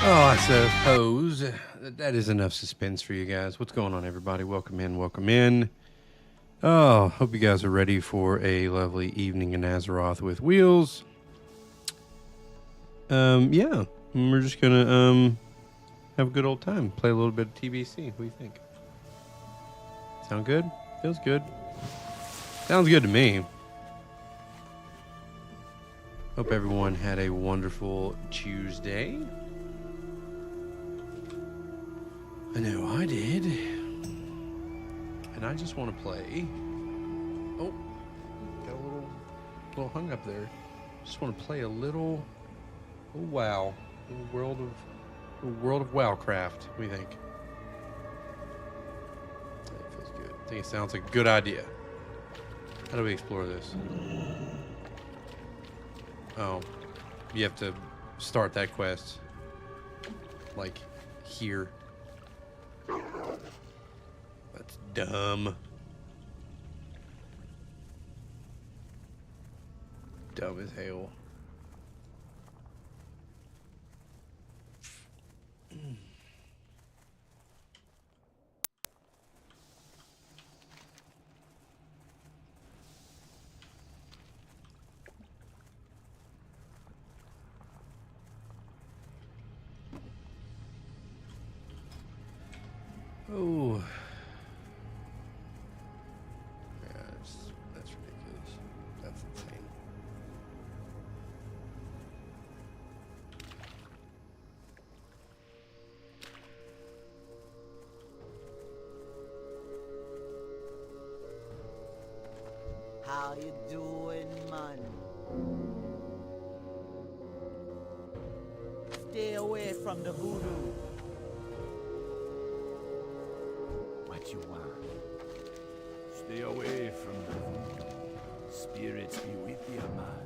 Oh, I suppose that is enough suspense for you guys. What's going on, everybody? Welcome in, welcome in. Oh, hope you guys are ready for a lovely evening in Azeroth with wheels. Yeah, we're just gonna have a good old time, play a little bit of TBC. What do you think? Sound good? Feels good. Sounds good to me. Hope everyone had a wonderful Tuesday. I know I did. And I just want to play. Oh, got a little hung up there. Just want to play a little WoW. A World of Warcraft. What do you think? That feels good. I think it sounds like a good idea. How do we explore this? Oh, you have to start that quest. Like, here. That's dumb. Dumb as hell. Oh. Yeah, that's ridiculous. That's insane. How you doing, man? Stay away from the voodoo. What you want? Stay away from the voodoo. Spirits be with you, man.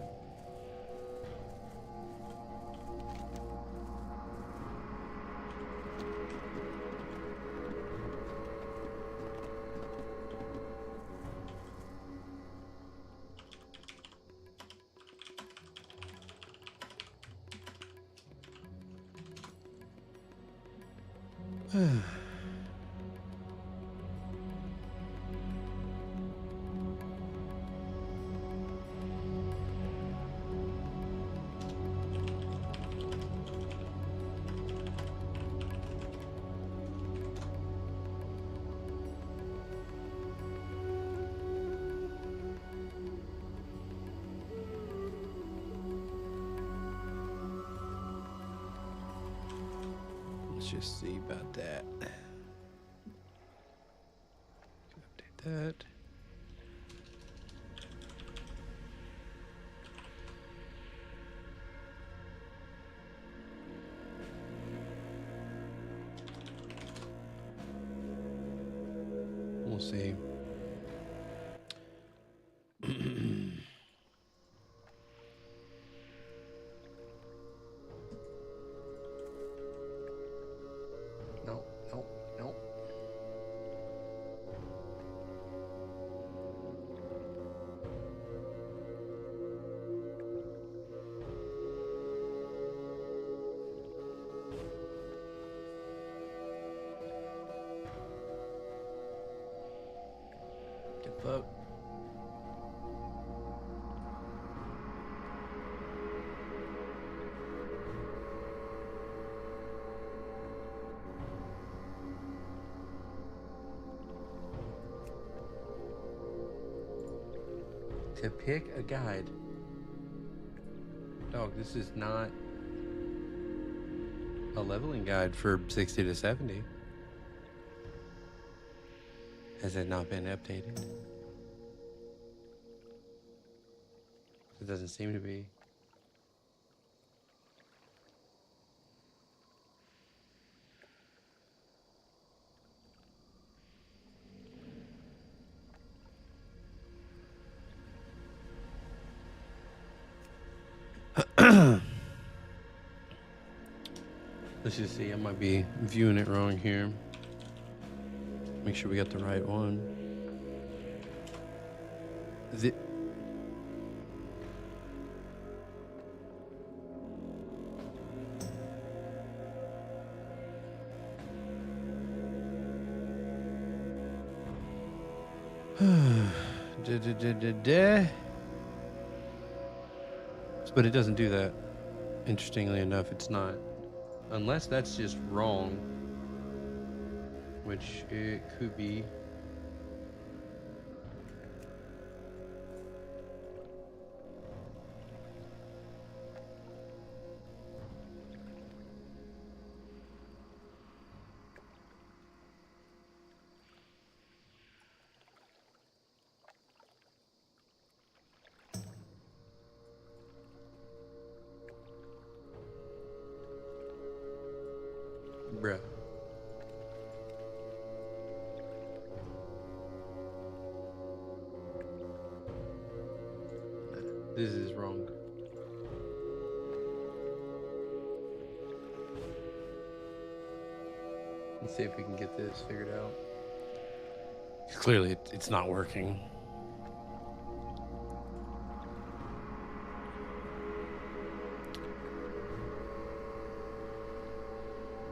Let's just see about that. Update that. We'll see. No. Good fuck. To pick a guide. Dog, this is not a leveling guide for 60 to 70. Has it not been updated? It doesn't seem to be. Let's just see. I might be viewing it wrong here. Make sure we got the right one. But it doesn't do that. Interestingly enough, it's not. Unless that's just wrong. Which it could be. Bruh. This is wrong. Let's see if we can get this figured out. Clearly, it's not working.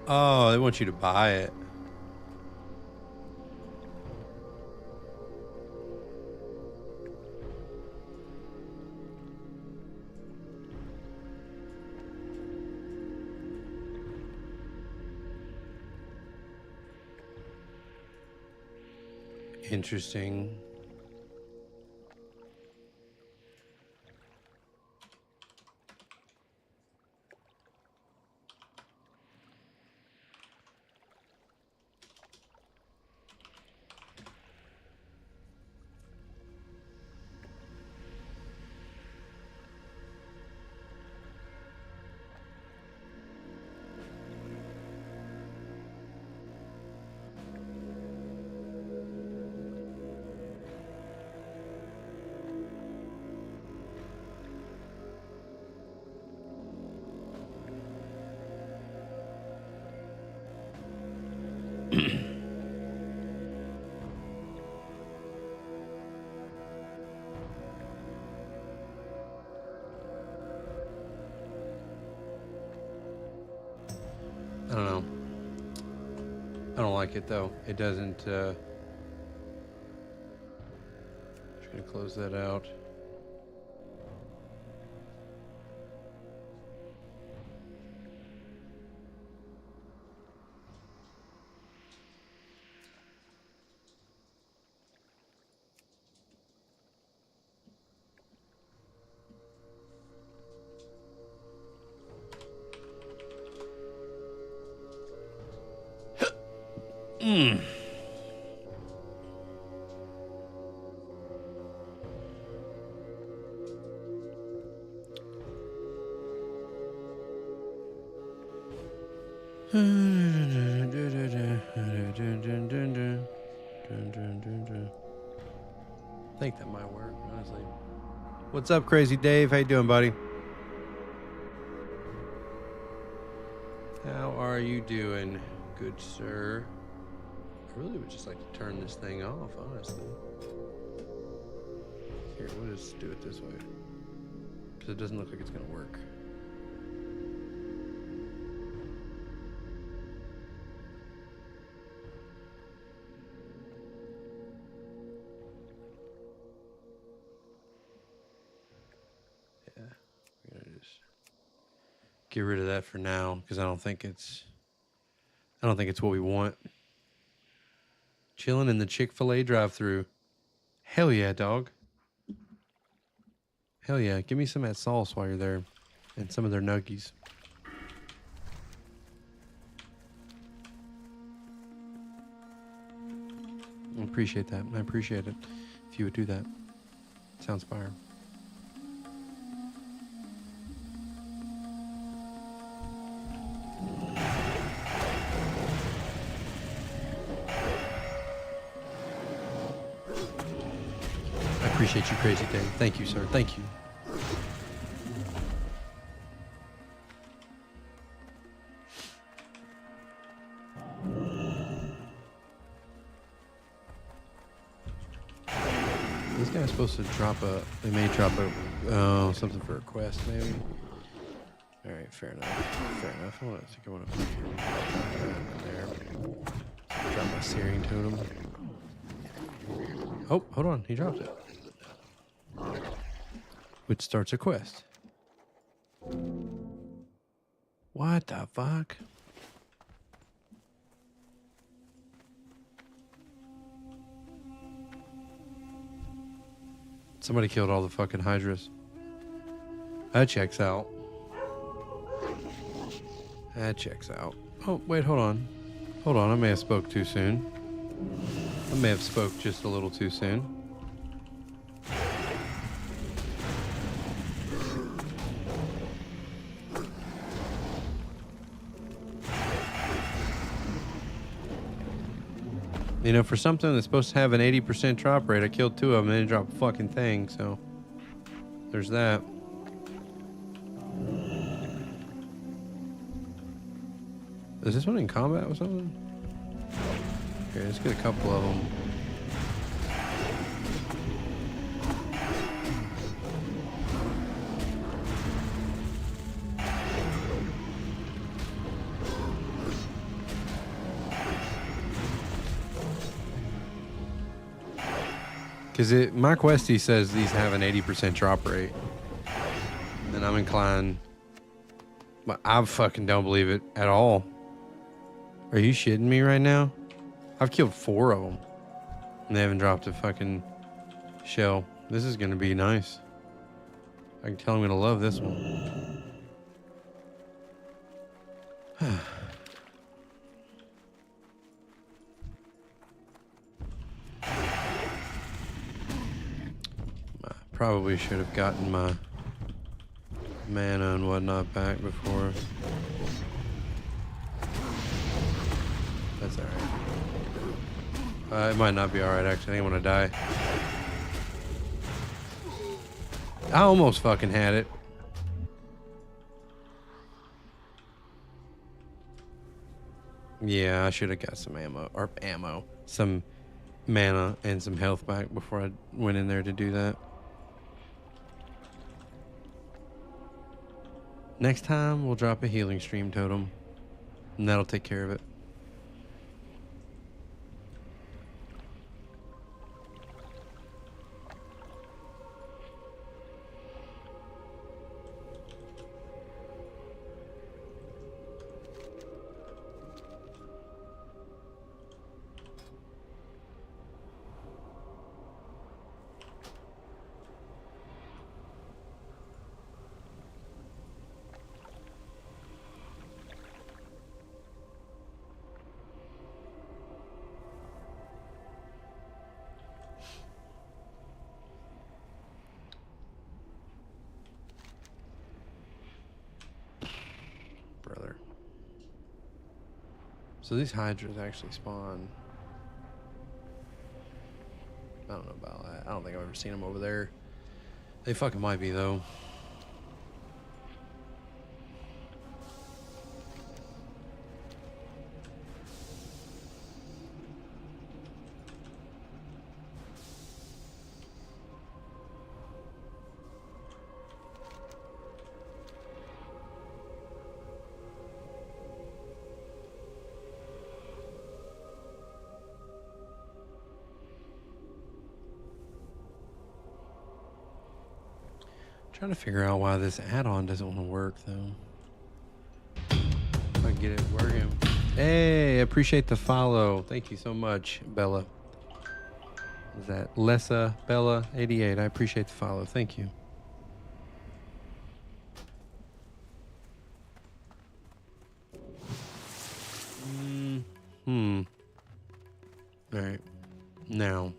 Oh, they want you to buy it. Interesting. I don't know. I don't like it though. It doesn't. Just gonna close that out. I think that might work, honestly. What's up, Crazy Dave? How you doing, buddy? How are you doing, good sir? I really would just like to turn this thing off, honestly. Here, we'll just do it this way. Because it doesn't look like it's going to work. Yeah, we're going to just get rid of that for now, because I don't think it's what we want. Chilling in the Chick-fil-A drive-thru. Hell yeah, dog. Hell yeah. Give me some of that sauce while you're there. And some of their nuggies. I appreciate that. I appreciate it. If you would do that. Sounds fire. Appreciate you, Crazy Dave. Thank you, sir. Thank you. This guy's supposed to drop a... They may drop a... something for a quest, maybe. Alright, fair enough. Fair enough. I think I want to... There. Drop my searing totem. Oh, hold on. He dropped it. Which starts a quest. What the fuck? Somebody killed all the fucking hydras. That checks out. That checks out. Oh, wait, hold on. Hold on, I may have spoke too soon. I may have spoke just a little too soon. You know, for something that's supposed to have an 80% drop rate, I killed 2 of them and didn't drop a fucking thing, so there's that. Is this one in combat or something? Okay, let's get a couple of them. Because my questie says these have an 80% drop rate. And I'm inclined... But I fucking don't believe it at all. Are you shitting me right now? I've killed 4 of them. And they haven't dropped a fucking shell. This is going to be nice. I can tell I'm going to love this one. Probably should have gotten my mana and whatnot back before. That's alright. It might not be alright, actually. I think I'm gonna die. I almost fucking had it. Yeah, I should have got some ammo. Some mana and some health back before I went in there to do that. Next time, we'll drop a healing stream totem, and that'll take care of it. Brother. So these hydras actually spawn. I don't know about that. I don't think I've ever seen them over there. They fucking might be though. Trying to figure out why this add-on doesn't want to work though. If I can get it working. Hey, I appreciate the follow. Thank you so much, Bella. Is that Lessa Bella 88? I appreciate the follow. Thank you. All right. Now.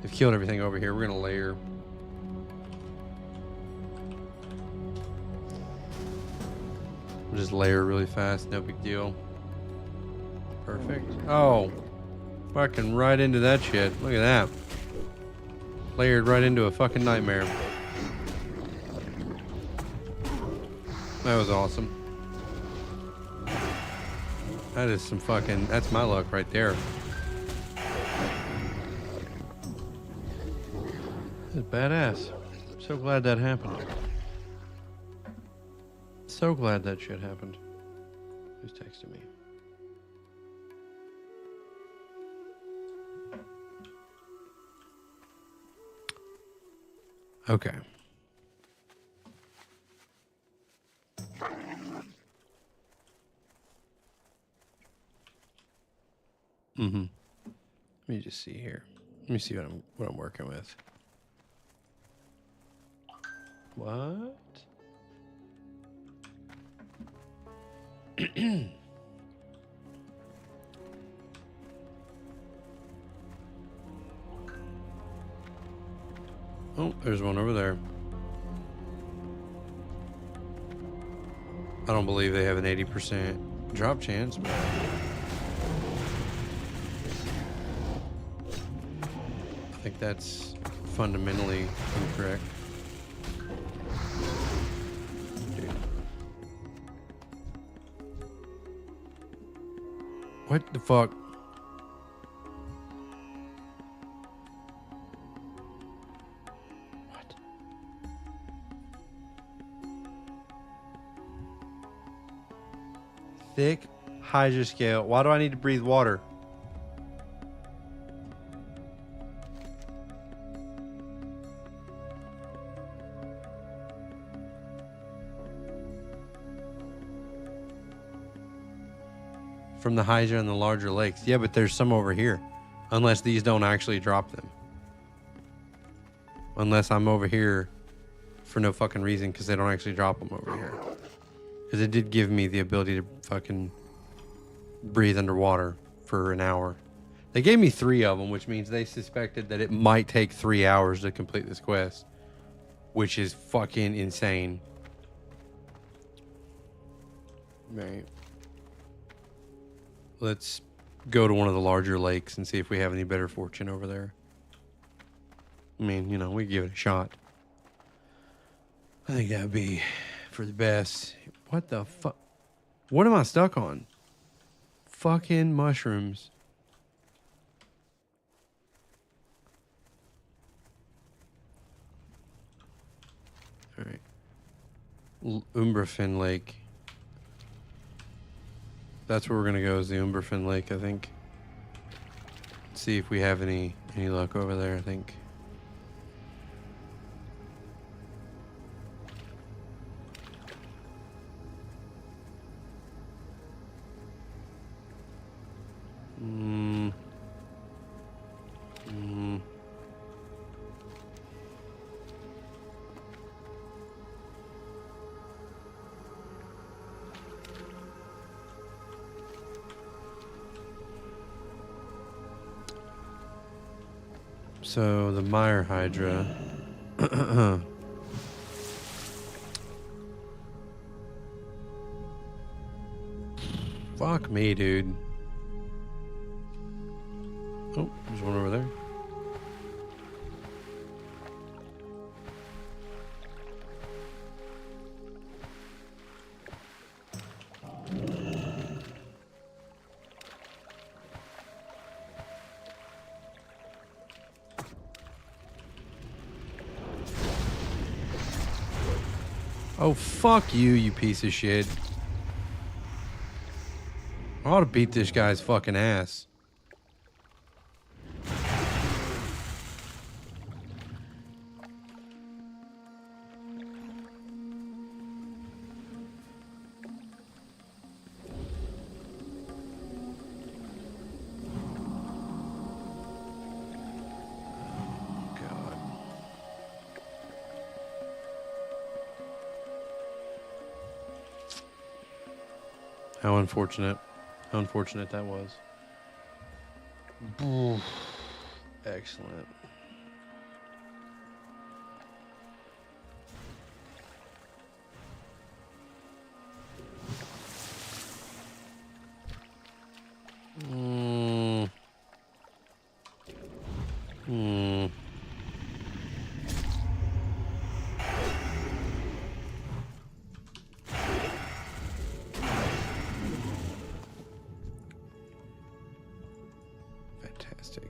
They've killed everything over here. We're going to layer. We'll just layer really fast. No big deal. Perfect. Oh. Fucking right into that shit. Look at that. Layered right into a fucking nightmare. That was awesome. That is some fucking... That's my luck right there. That's badass. So glad that happened. So glad that shit happened. Who's texting me? Okay. Mm-hmm. Let me just see here. Let me see what I'm working with. What? Oh, there's one over there. I don't believe they have an 80% drop chance, but I think that's fundamentally incorrect. Dude. What the fuck? What? Thick Hydra scale. Why do I need to breathe water? From the Hydra and the larger lakes. Yeah, but there's some over here. Unless these don't actually drop them. Unless I'm over here for no fucking reason because they don't actually drop them over here. Because it did give me the ability to fucking breathe underwater for an hour. They gave me 3 of them, which means they suspected that it might take 3 hours to complete this quest. Which is fucking insane. Right. Let's go to one of the larger lakes and see if we have any better fortune over there. I mean, you know, we give it a shot. I think that would be for the best. What the fuck? What am I stuck on? Fucking mushrooms. All right. Umbrafin Lake. That's where we're gonna go, is the Umbrafin Lake, I think. See if we have any luck over there, I think. So the Mire Hydra. Fuck me, dude. Oh, there's one over there. Oh, fuck you, you piece of shit. I ought to beat this guy's fucking ass. How unfortunate. How unfortunate that was. Excellent. Fantastic.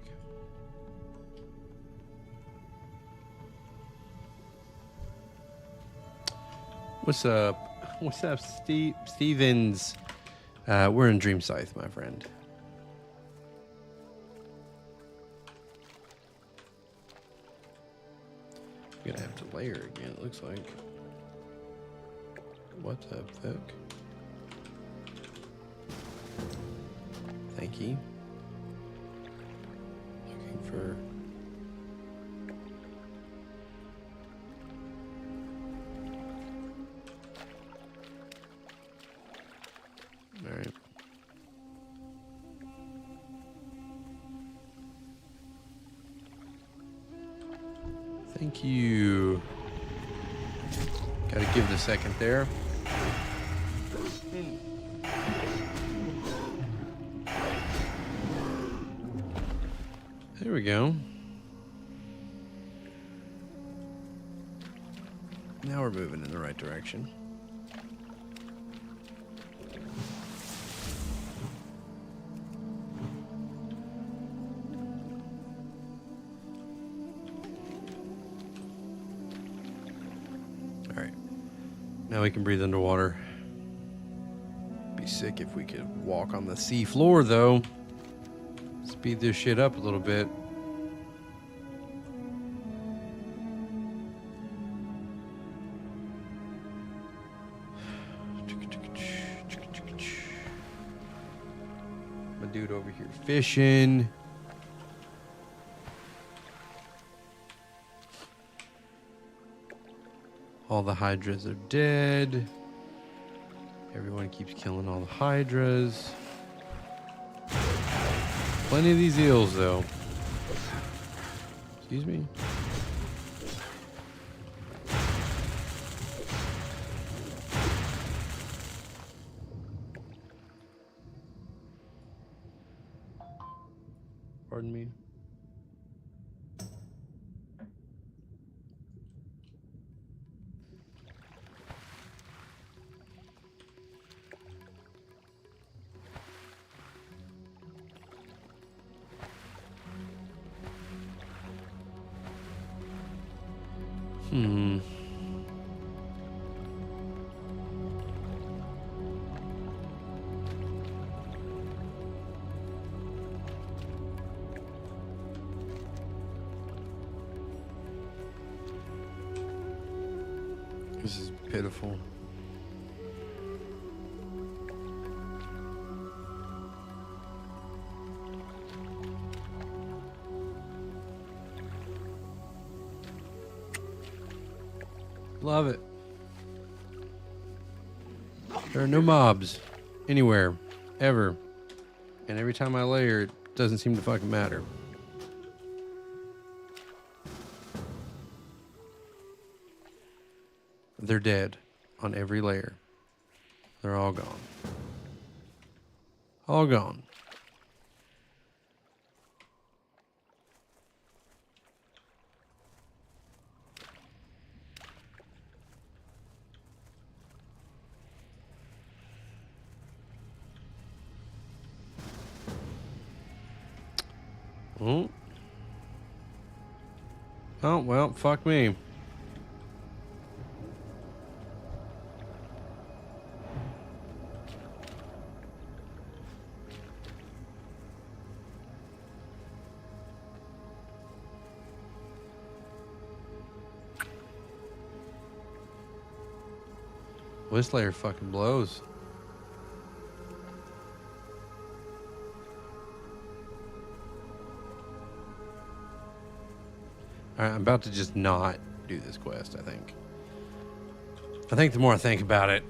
What's up? What's up, Stevens? We're in Dream Scythe, my friend. I'm gonna have to layer again, it looks like. What the fuck? Thank you. Looking for... Alright. Thank you. Gotta give it a second there. There we go. Now we're moving in the right direction. All right. Now we can breathe underwater. Be sick if we could walk on the sea floor, though. Speed this shit up a little bit. My dude over here fishing. All the hydras are dead. Everyone keeps killing all the hydras. Plenty of these eels, though. Excuse me. Pardon me. This is pitiful. Love it. There are no mobs anywhere, ever. And every time I layer, it doesn't seem to fucking matter. They're dead on every layer. They're all gone. All gone. Oh, well, fuck me. Well, this layer fucking blows. Alright, I'm about to just not do this quest, I think. I think the more I think about it,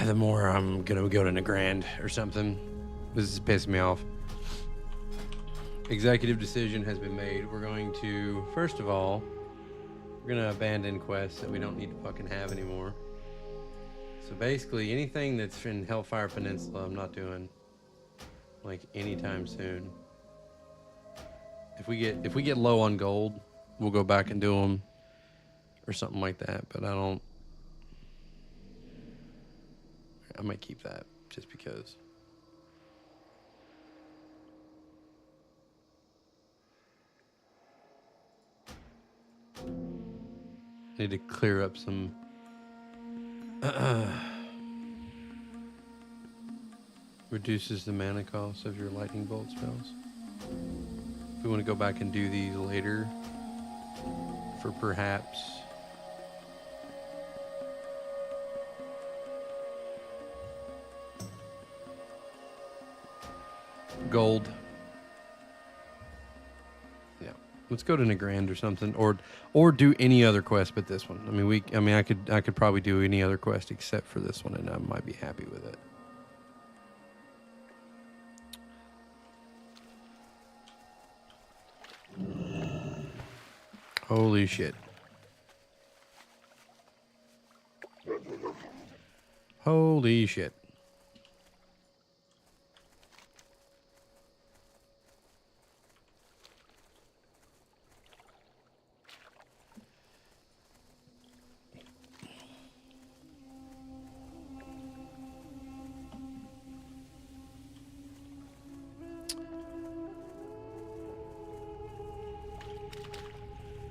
the more I'm gonna go to Nagrand or something. This is pissing me off. Executive decision has been made. We're going to, first of all, we're gonna abandon quests that we don't need to fucking have anymore. So basically, anything that's in Hellfire Peninsula, I'm not doing, like, anytime soon. If we get low on gold, we'll go back and do them, or something like that. But I might keep that just because. Need to clear up some. Reduces the mana cost of your lightning bolt spells. If we want to go back and do these later, for perhaps gold. Yeah, let's go to Nagrand or something, or do any other quest but this one. I mean, I could probably do any other quest except for this one, and I might be happy with it. Holy shit. Holy shit.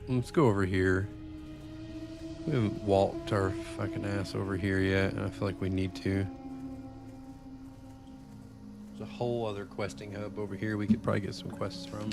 Let's go over here. We haven't walked our fucking ass over here yet, and I feel like we need to. There's a whole other questing hub over here we could probably get some quests from.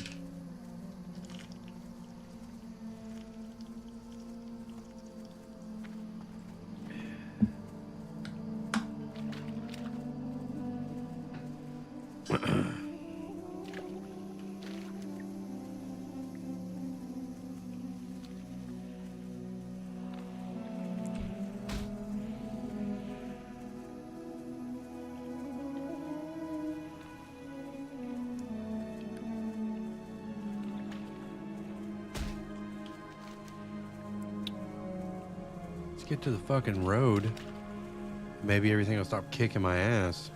Get to the fucking road. Maybe everything will stop kicking my ass.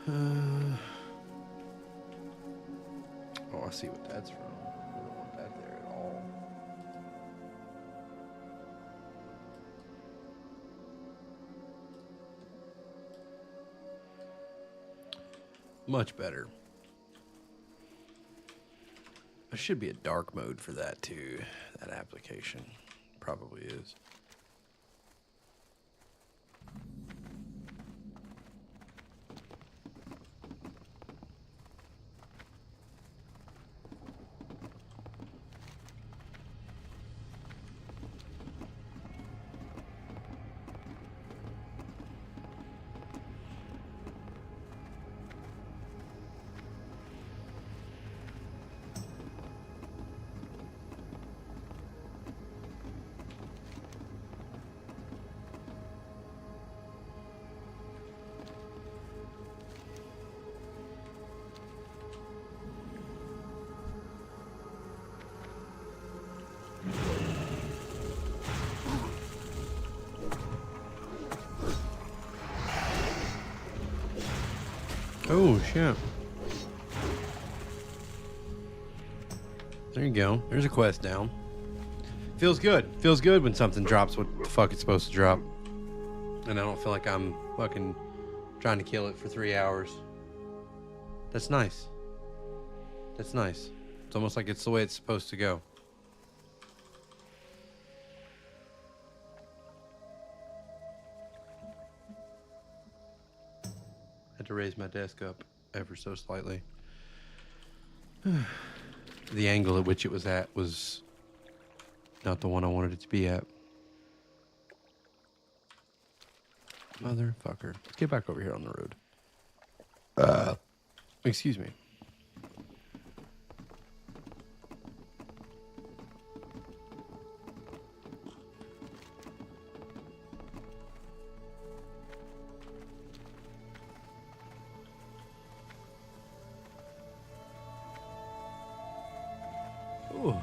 Oh, I see what that's from. I don't want that there at all. Much better. There should be a dark mode for that too. That application probably is. Oh, shit. There you go. There's a quest down. Feels good. Feels good when something drops what the fuck it's supposed to drop. And I don't feel like I'm fucking trying to kill it for 3 hours. That's nice. That's nice. It's almost like it's the way it's supposed to go. Had to raise my desk up ever so slightly. The angle at which it was at was not the one I wanted it to be at. Motherfucker. Let's get back over here on the road. Excuse me. Ooh.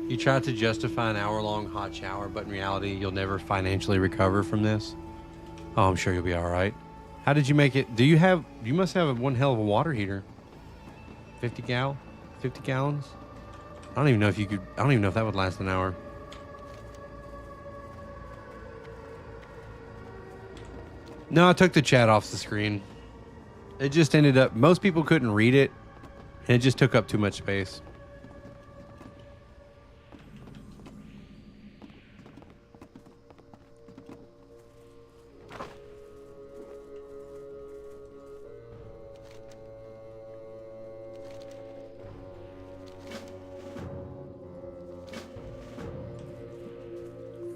You tried to justify an hour-long hot shower, but in reality, you'll never financially recover from this. Oh, I'm sure you'll be all right. How did you make it? You must have one hell of a water heater. 50 gallons? I don't even know if that would last an hour. No, I took the chat off the screen. It just ended up, most people couldn't read it, and it just took up too much space.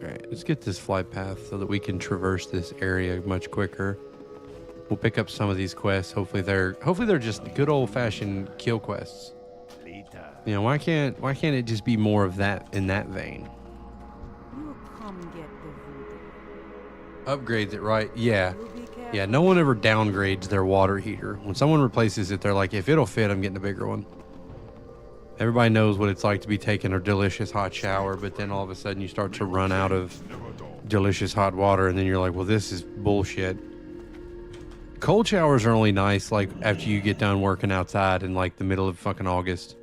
All right, let's get this flight path so that we can traverse this area much quicker. We'll pick up some of these quests. Hopefully they're just good old fashioned kill quests. You know, why can't it just be more of that in that vein? You come get the voodoo. Upgrades it, right? Yeah. Yeah, no one ever downgrades their water heater. When someone replaces it, they're like, if it'll fit, I'm getting a bigger one. Everybody knows what it's like to be taking a delicious hot shower, but then all of a sudden you start to run out of delicious hot water, and then you're like, well, this is bullshit. Cold showers are only nice, like, after you get done working outside in, like, the middle of fucking August.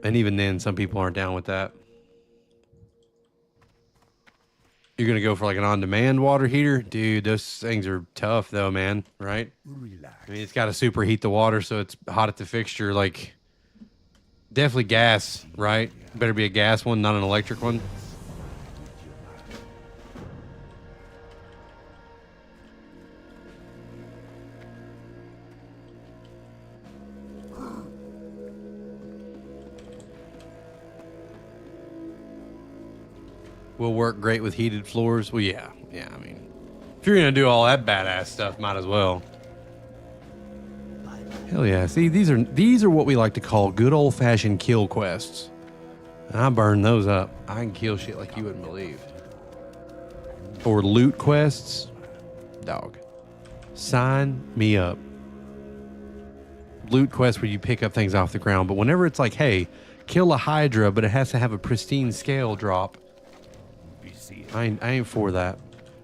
And even then, some people aren't down with that. You're going to go for like an on-demand water heater? Dude, those things are tough though, man. Right? I mean, it's got to superheat the water so it's hot at the fixture. Like, definitely gas, right? Better be a gas one, not an electric one. Will work great with heated floors. Well, yeah. I mean, if you're gonna do all that badass stuff, might as well. Hell yeah! See, these are what we like to call good old fashioned kill quests. And I burn those up. I can kill shit like you wouldn't believe. Or loot quests, dog. Sign me up. Loot quests where you pick up things off the ground, but whenever it's like, hey, kill a Hydra, but it has to have a pristine scale drop. I ain't for that.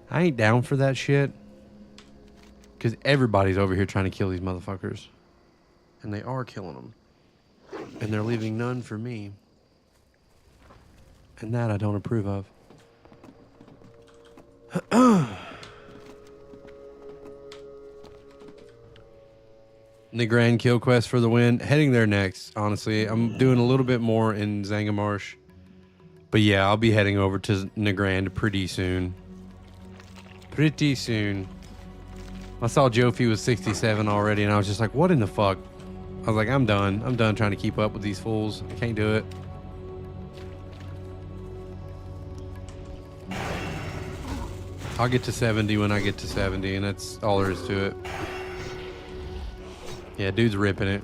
I ain't down for that shit. Because everybody's over here trying to kill these motherfuckers. And they are killing them. And they're leaving none for me. And that I don't approve of. The Grand Kill Quest for the win. Heading there next, honestly. I'm doing a little bit more in Zangamarsh. But yeah, I'll be heading over to Nagrand pretty soon. Pretty soon. I saw Jofi was 67 already, and I was just like, what in the fuck? I was like, I'm done. I'm done trying to keep up with these fools. I can't do it. I'll get to 70 when I get to 70, and that's all there is to it. Yeah, dude's ripping it.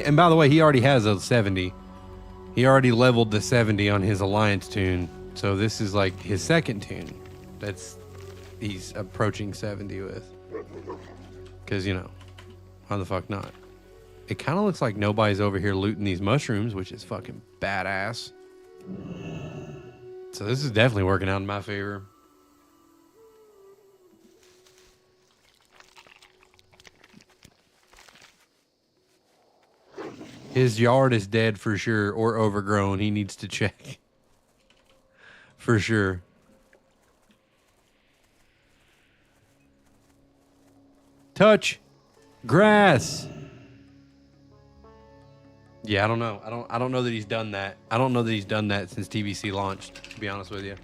And by the way, he already has a 70. He already leveled the 70 on his Alliance tune. So this is like his second tune. He's approaching 70 with. Because, you know, how the fuck not? It kind of looks like nobody's over here looting these mushrooms, which is fucking badass. So this is definitely working out in my favor. His yard is dead for sure, or overgrown. He needs to check. For sure. Touch grass. Yeah, I don't know. I don't know that he's done that. I don't know that he's done that since TBC launched, to be honest with you.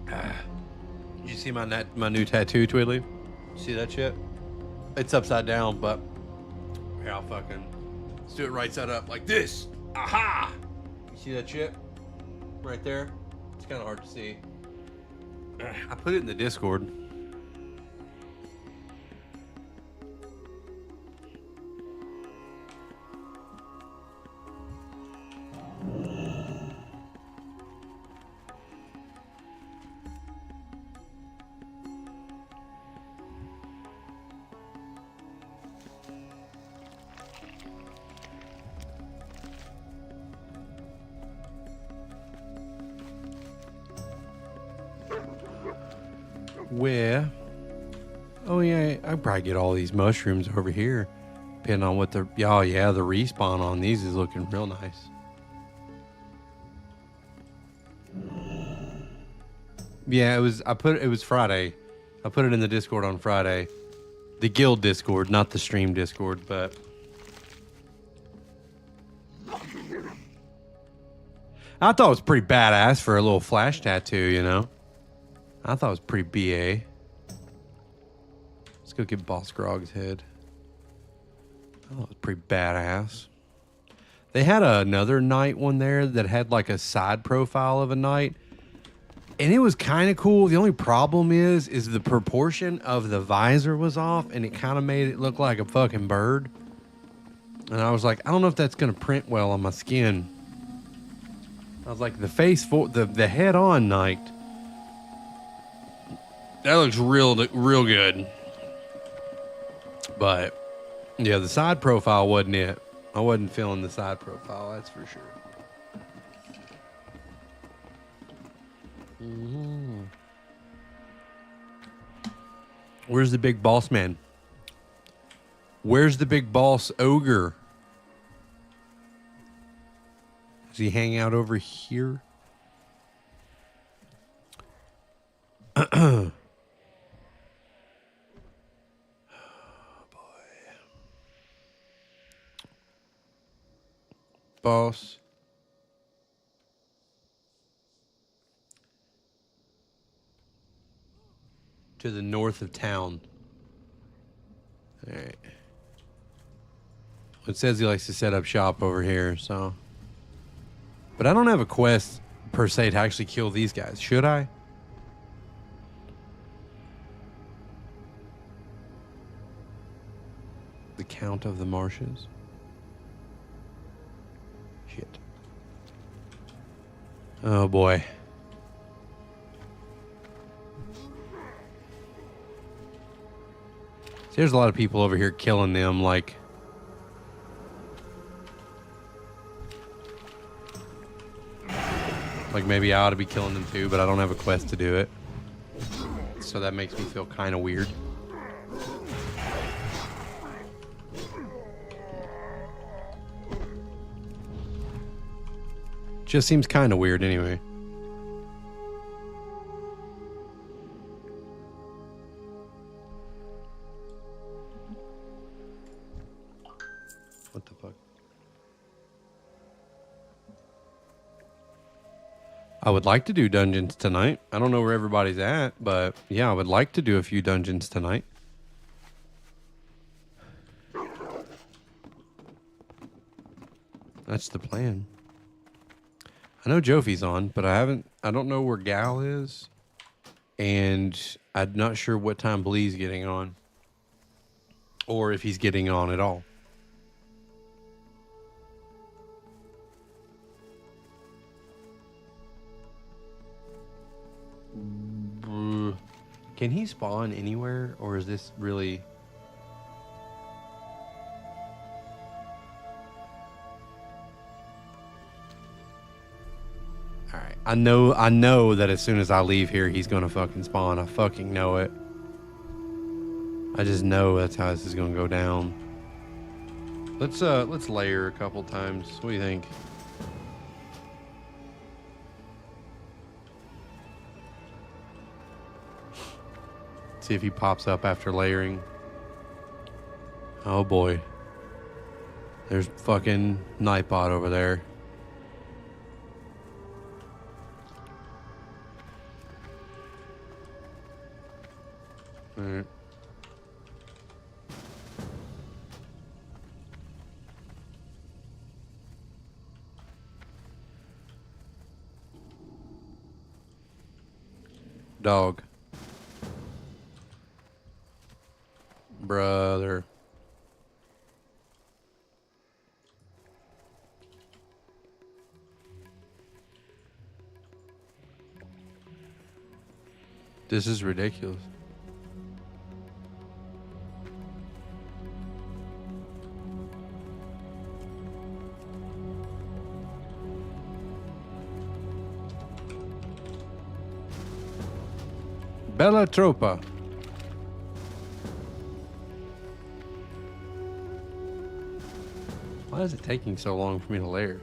Did you see my new tattoo, Twiddly? See that shit? It's upside down, but here, I'll fucking let's do it right side up like this. Aha! You see that shit? Right there? It's kind of hard to see. I put it in the Discord. Where? Oh yeah, I probably get all these mushrooms over here, depending on what the the respawn on these is looking real nice. Yeah, it was Friday. I put it in the Discord on Friday, the guild Discord, not the stream Discord, but. I thought it was pretty badass for a little flash tattoo, you know. I thought it was pretty BA. Let's go get Boss Grog's head. I thought it was pretty badass. They had another knight one there that had like a side profile of a knight. And it was kind of cool. The only problem is the proportion of the visor was off and it kind of made it look like a fucking bird. And I was like, I don't know if that's going to print well on my skin. I was like, the face for the head on knight. That looks real good. But yeah, the side profile wasn't it. I wasn't feeling the side profile, that's for sure. Mm-hmm. Where's the big boss man? Where's the big boss ogre? Does he hang out over here? Oh, boy. Boss. To the north of town. All right. It says he likes to set up shop over here, so. But I don't have a quest per se to actually kill these guys. Should I? The Count of the Marshes. Shit. Oh boy. See, there's a lot of people over here killing them, like. Like maybe I ought to be killing them too, but I don't have a quest to do it. So that makes me feel kind of weird. Just seems kind of weird anyway. What the fuck? I would like to do dungeons tonight. I don't know where everybody's at, but yeah, I would like to do a few dungeons tonight. That's the plan. I know Jofi's on, but I don't know where Gal is. And I'm not sure what time Blee's getting on. Or if he's getting on at all. Can he spawn anywhere, or is this really... Alright, I know that as soon as I leave here, he's gonna fucking spawn. I fucking know it. I just know that's how this is gonna go down. Let's layer a couple times. What do you think? See if he pops up after layering. Oh boy. There's fucking Nightbot over there. Alright. Dog. Brother. This is ridiculous. Bella Tropa. Why is it taking so long for me to layer?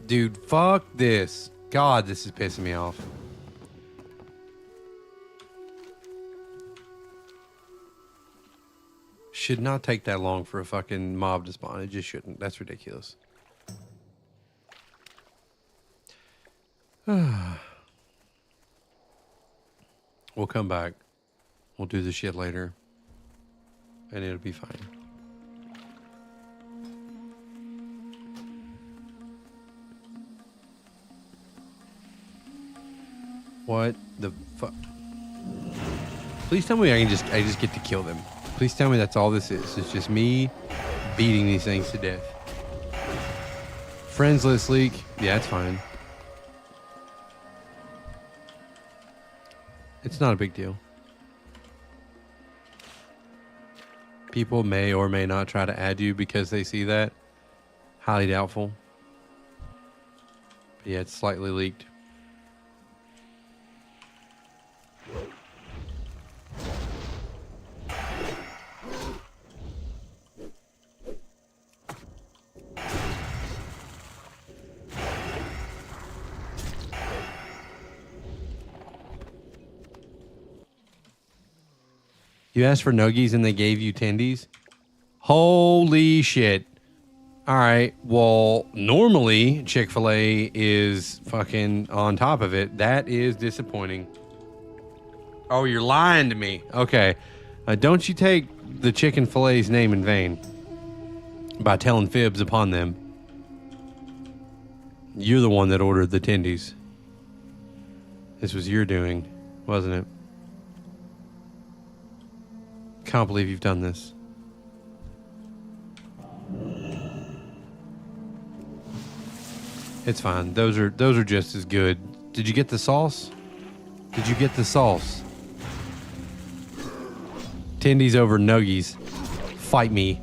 Dude, fuck this. God, this is pissing me off. Should not take that long for a fucking mob to spawn. It just shouldn't. That's ridiculous. We'll come back. We'll do the shit later. And it'll be fine. What the fuck? Please tell me I just get to kill them. Please tell me that's all this is. It's just me beating these things to death. Friends list leak. Yeah, it's fine. It's not a big deal. People may or may not try to add you because they see that. Highly doubtful. But yeah, it's slightly leaked. You asked for nuggies and they gave you tendies? Holy shit. All right. Well, normally Chick-fil-A is fucking on top of it. That is disappointing. Oh, you're lying to me. Okay. Don't you take the chicken fille's name in vain by telling fibs upon them. You're the one that ordered the tendies. This was your doing, wasn't it? Can't believe you've done this. It's fine. Those are just as good. Did you get the sauce? Did you get the sauce? Tendies over nuggies. Fight me.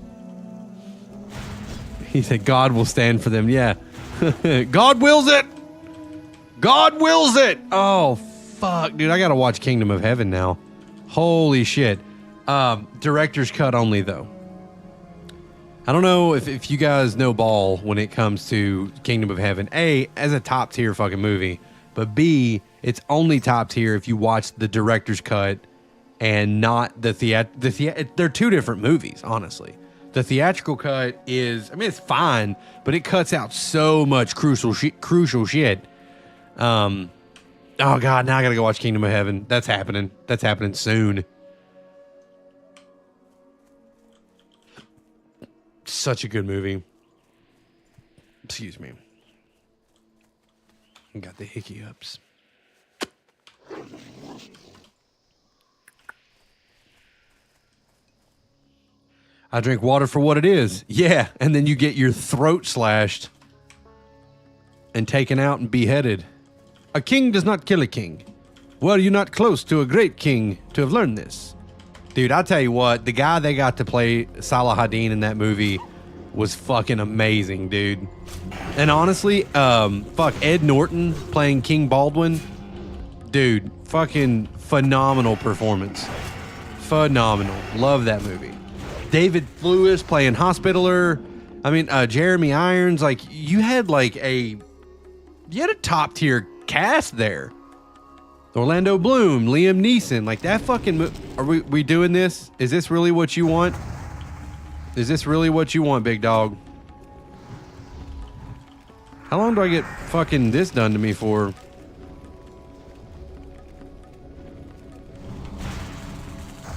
He said God will stand for them. Yeah. God wills it. God wills it. Oh, fuck. Dude, I got to watch Kingdom of Heaven now. Holy shit. Director's cut only, though. I don't know if you guys know ball when it comes to Kingdom of Heaven. A, as a top tier fucking movie. But B, it's only top tier if you watch the director's cut and not the they're two different movies, honestly. The theatrical cut is, I mean, it's fine, but it cuts out so much crucial shit. Oh God, now I gotta go watch Kingdom of Heaven. That's happening. That's happening soon. Such a good movie. Excuse me. I got the hiccups. I drink water for what it is. Yeah, and then you get your throat slashed and taken out and beheaded. A king does not kill a king. Were you not close to a great king to have learned this? Dude, I'll tell you what, the guy they got to play Saladin in that movie was fucking amazing, dude. And honestly, fuck, Ed Norton playing King Baldwin, dude, fucking phenomenal performance. Phenomenal. Love that movie. David Lewis playing Hospitaller. I mean, Jeremy Irons, like, you had a top tier cast there. Orlando Bloom, Liam Neeson, like that fucking are we doing this? Is this really what you want? Is this really what you want, big dog? How long do I get fucking this done to me for?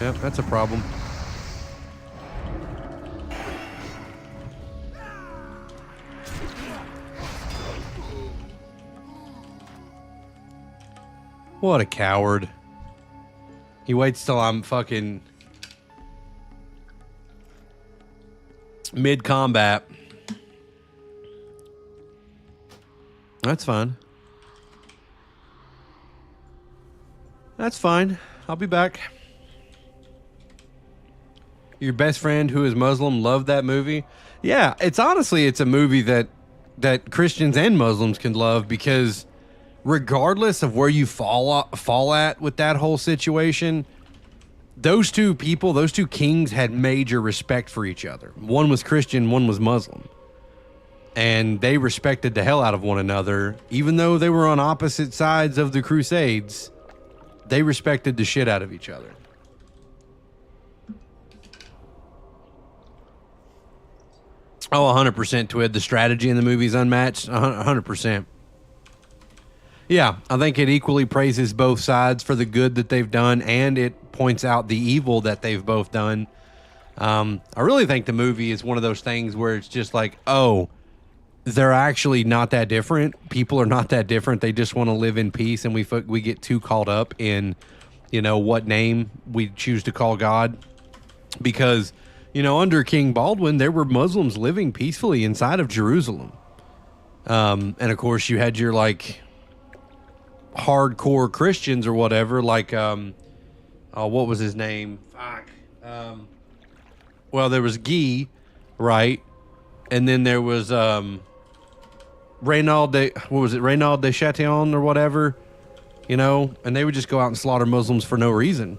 Yep, that's a problem. What a coward. He waits till I'm fucking mid-combat. That's fine. That's fine. I'll be back. Your best friend who is Muslim loved that movie. Yeah, it's honestly, it's a movie that Christians and Muslims can love because regardless of where you fall at with that whole situation, those two people, those two kings had major respect for each other. One was Christian, one was Muslim. And they respected the hell out of one another. Even though they were on opposite sides of the Crusades, they respected the shit out of each other. Oh, 100% Twid. The strategy in the movie is unmatched. 100%. Yeah, I think it equally praises both sides for the good that they've done, and it points out the evil that they've both done. I really think the movie is one of those things where it's just like, oh, they're actually not that different. People are not that different. They just want to live in peace, and we get too caught up in, what name we choose to call God. Because, under King Baldwin, there were Muslims living peacefully inside of Jerusalem. And of course, you had your hardcore Christians or whatever, what was his name? Fuck. Well, there was Guy, right? And then there was Reynald de Chatillon or whatever, and they would just go out and slaughter Muslims for no reason.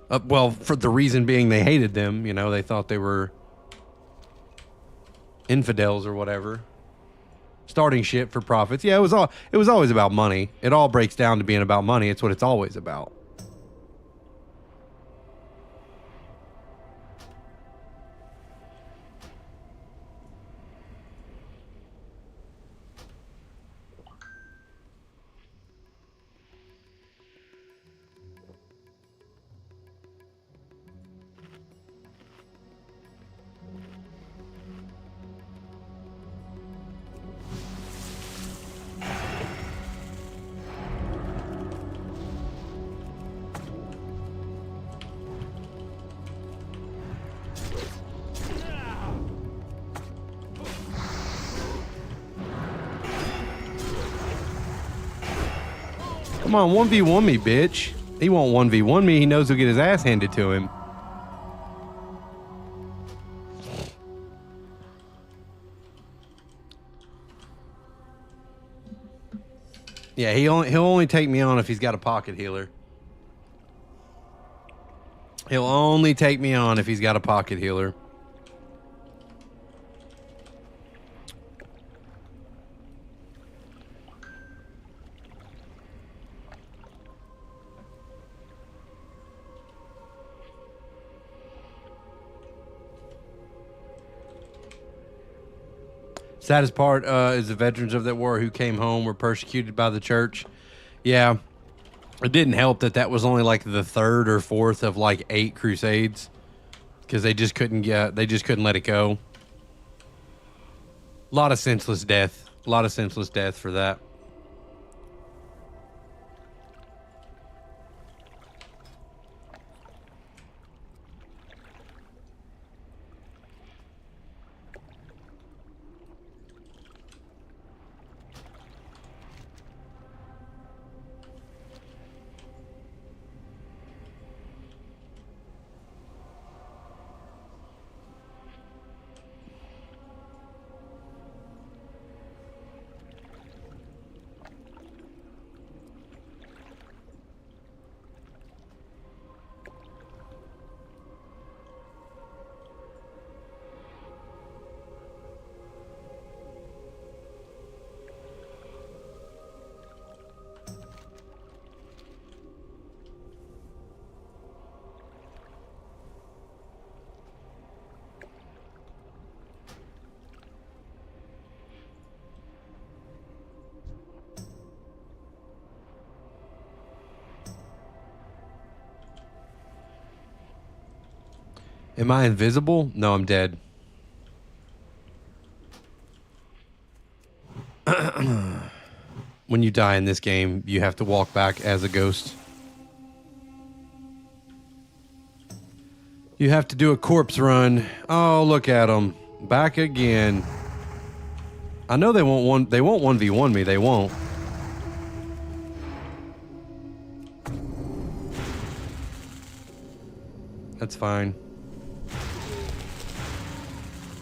Well, for the reason being they hated them, they thought they were infidels or whatever. Starting shit for profits. Yeah, it was always about money. It all breaks down to being about money. It's what it's always about. Come on, 1v1 me, bitch. He won't 1v1 me. He knows he'll get his ass handed to him. Yeah, he'll only take me on if he's got a pocket healer. He'll only take me on if he's got a pocket healer. Saddest part is the veterans of that war who came home were persecuted by the church. Yeah, it didn't help that was only the third or fourth of 8 crusades, because they just couldn't let it go. A lot of senseless death for that. Am I invisible? No, I'm dead. When you die in this game, you have to walk back as a ghost. You have to do a corpse run. Oh, look at them. Back again. I know they won't 1v1 me. They won't. That's fine.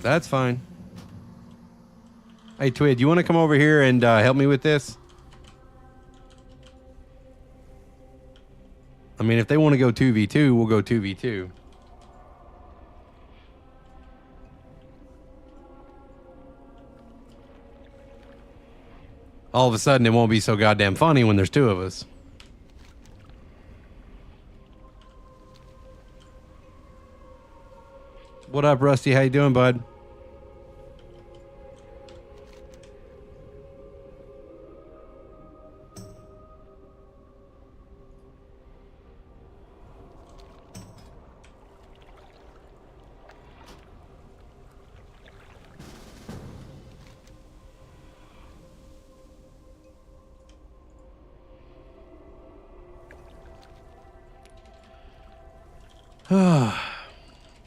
That's fine. Hey, Twid, you want to come over here and help me with this? I mean, if they want to go 2v2, we'll go 2v2. All of a sudden, it won't be so goddamn funny when there's 2 of us. What up, Rusty? How you doing, bud?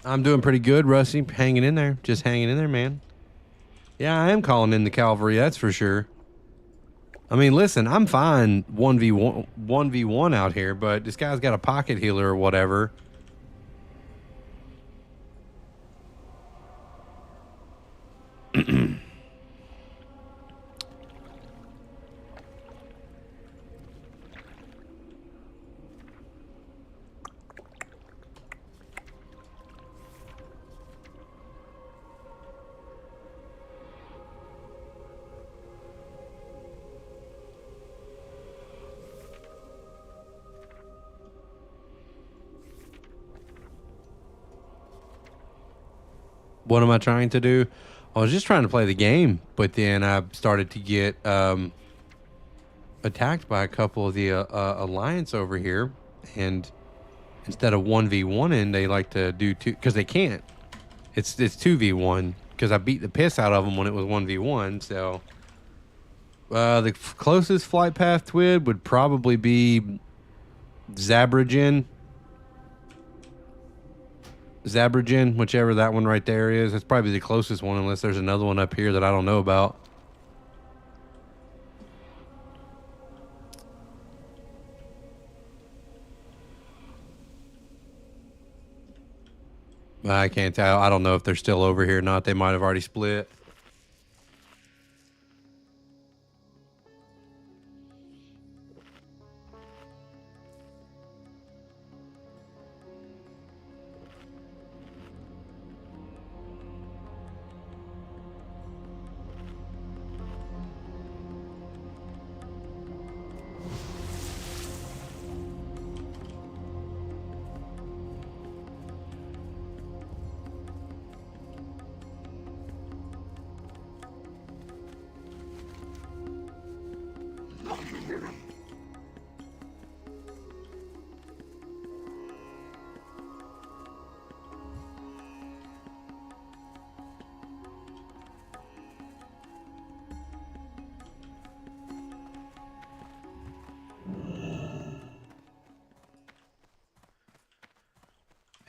I'm doing pretty good, Rusty. Hanging in there. Just hanging in there, man. Yeah, I am calling in the cavalry, that's for sure. I mean, listen, I'm fine 1v1 out here, but this guy's got a pocket healer or whatever. What am I trying to do? I was just trying to play the game, but then I started to get attacked by a couple of the alliance over here, and instead of 1v1ing, they like to do two, because they can't. It's 2v1 because I beat the piss out of them when it was 1v1. So the closest flight path twid would probably be Zabragen, whichever that one right there is. That's probably the closest one, unless there's another one up here that I don't know about. I can't tell. I don't know if they're still over here or not. They might have already split.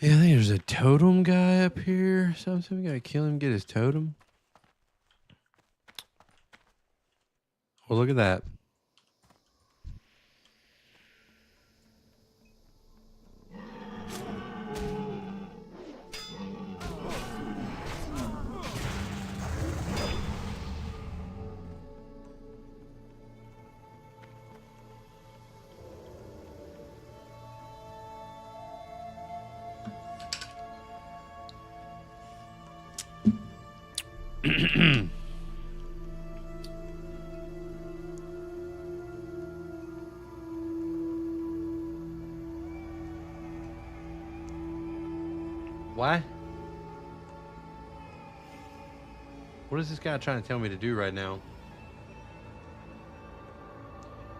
Yeah, I think there's a totem guy up here. So we gotta kill him, get his totem. Well, look at that. Why? What is this guy trying to tell me to do right now?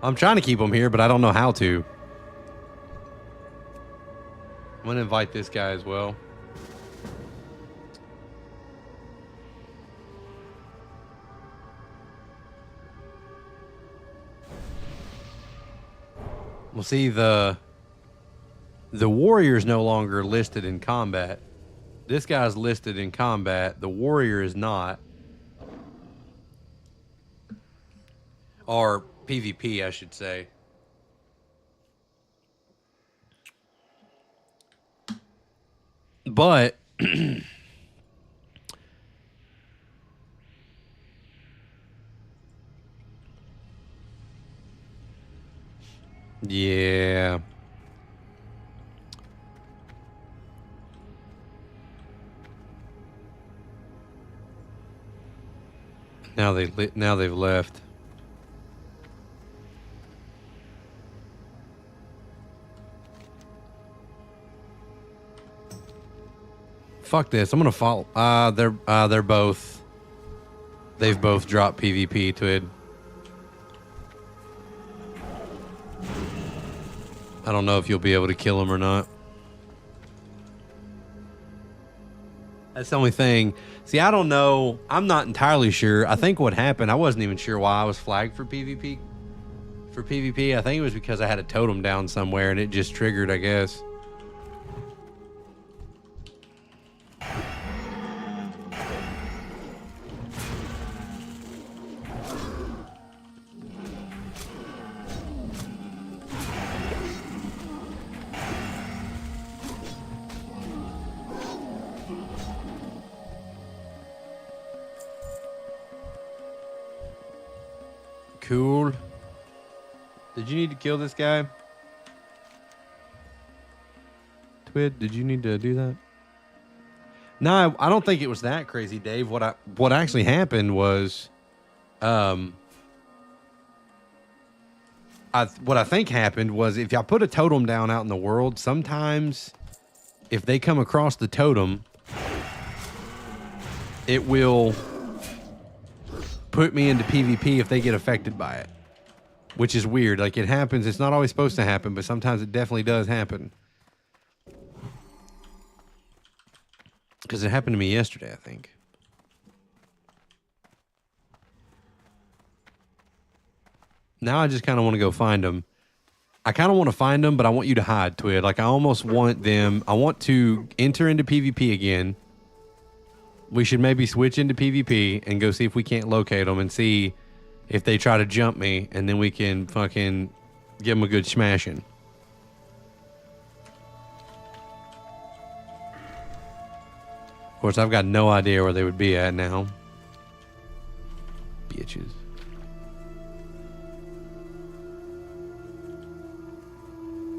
I'm trying to keep him here, but I don't know how to. I'm going to invite this guy as well. Well, see, the warrior is no longer listed in combat. This guy's listed in combat. The warrior is not. Or PvP, I should say. But yeah. Now they've left. Fuck this. I'm gonna follow. They're both. They've both dropped PvP, Twid. I don't know if you'll be able to kill them or not. That's the only thing. See, I don't know. I'm not entirely sure. I think what happened, I wasn't even sure why I was flagged for PvP. I think it was because I had a totem down somewhere and it just triggered, I guess. Cool. Did you need to kill this guy? Twid, did you need to do that? No, I don't think it was that crazy, Dave. What actually happened was, what I think happened was if I put a totem down out in the world, sometimes if they come across the totem, it will put me into PvP if they get affected by it, which is weird. Like, it happens. It's not always supposed to happen, but sometimes it definitely does happen. Because it happened to me yesterday, I think. Now I just kind of want to go find them. I kind of want to find them, but I want you to hide, Twid. Like, I almost want them. I want to enter into PvP again. We should maybe switch into PvP and go see if we can't locate them and see if they try to jump me, and then we can fucking give them a good smashing. Of course, I've got no idea where they would be at now. Bitches.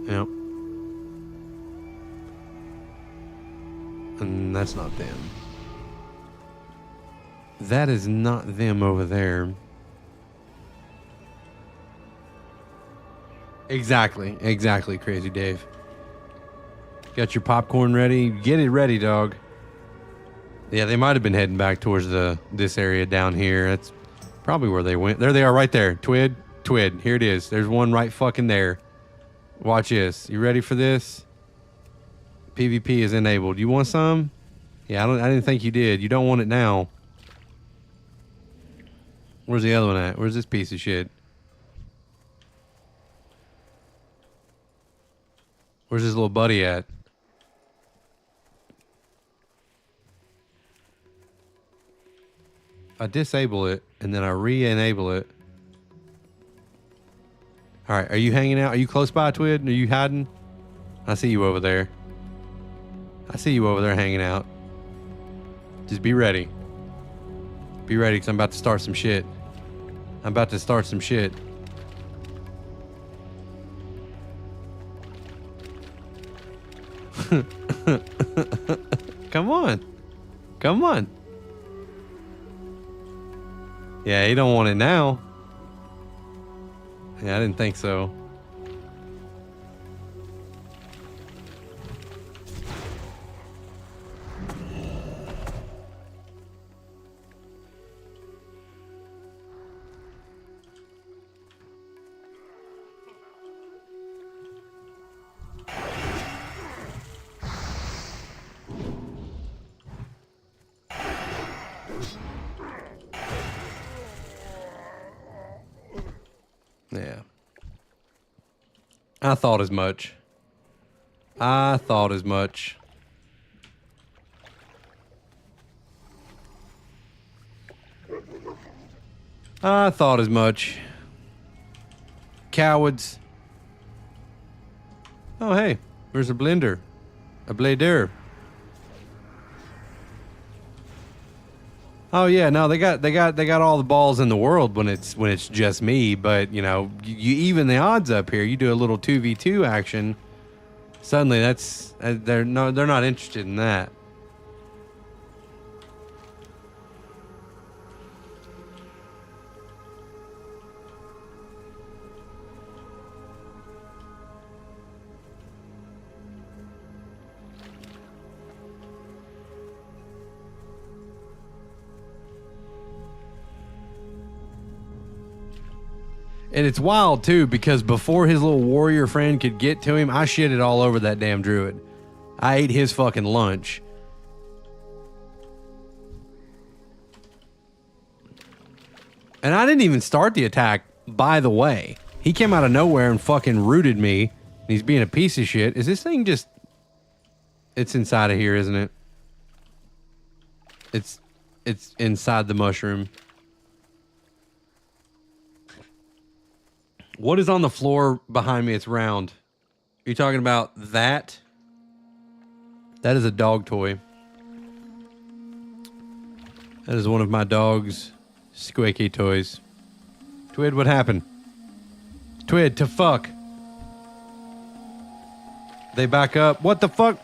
Yep. And that's not them. That is not them over there. Exactly, Crazy Dave. Got your popcorn ready? Get it ready, dog. Yeah, they might have been heading back towards this area down here. That's probably where they went. There they are right there. Twid. Here it is. There's one right fucking there. Watch this. You ready for this? PvP is enabled. You want some? Yeah, I didn't think you did. You don't want it now. Where's the other one at? Where's this piece of shit? Where's his little buddy at? I disable it and then I re-enable it. All right, are you hanging out? Are you close by, Twid? Are you hiding? I see you over there. I see you over there hanging out. Just be ready. Be ready, because I'm about to start some shit. Come on. Yeah, he don't want it now. Yeah, I didn't think so. Yeah. I thought as much. I thought as much. Cowards. Oh, hey. There's a blender. A blader. Oh yeah, no, they got all the balls in the world when it's just me, but you know, you even the odds up here. You do a little 2v2 action, suddenly that's they're not interested in that. And it's wild, too, because before his little warrior friend could get to him, I shitted all over that damn druid. I ate his fucking lunch. And I didn't even start the attack, by the way. He came out of nowhere and fucking rooted me. And he's being a piece of shit. Is this thing just... It's inside of here, isn't it? It's inside the mushroom. What is on the floor behind me? It's round. Are you talking about that? That is a dog toy. That is one of my dog's squeaky toys. Twid, what happened? Twid, to fuck. They back up. What the fuck?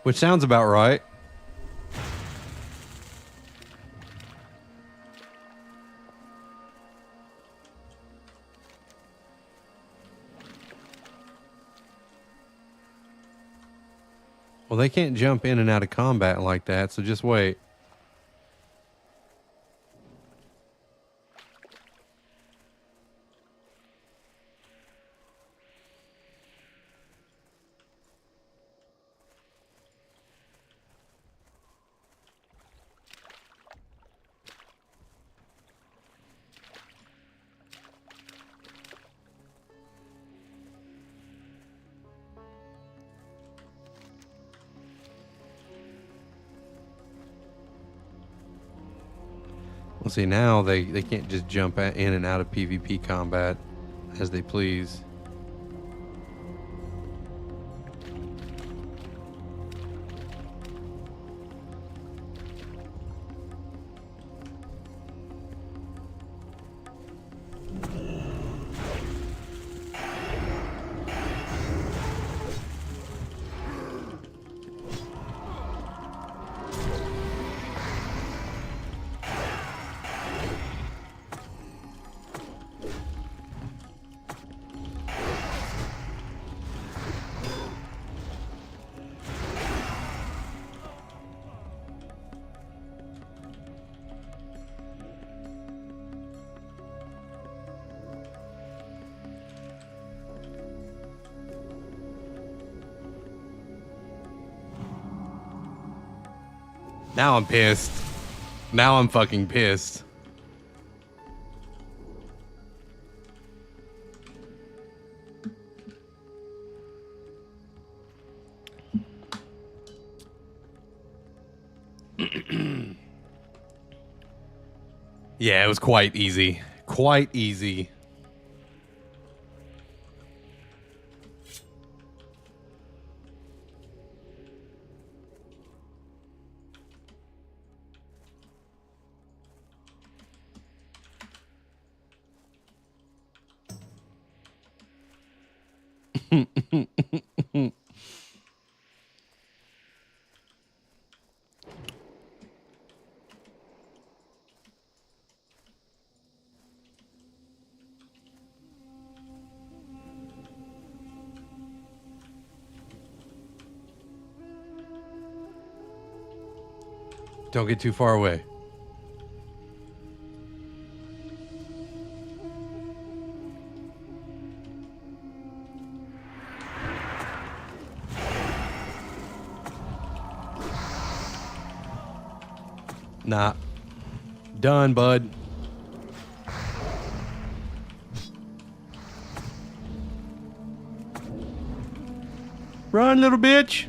Which sounds about right. Well, they can't jump in and out of combat like that, so just wait. Well, see, now they can't just jump in and out of PvP combat as they please. Now I'm pissed. Now I'm fucking pissed. Yeah, it was quite easy. Quite easy. Don't get too far away. Nah. Done, bud. Run, little bitch.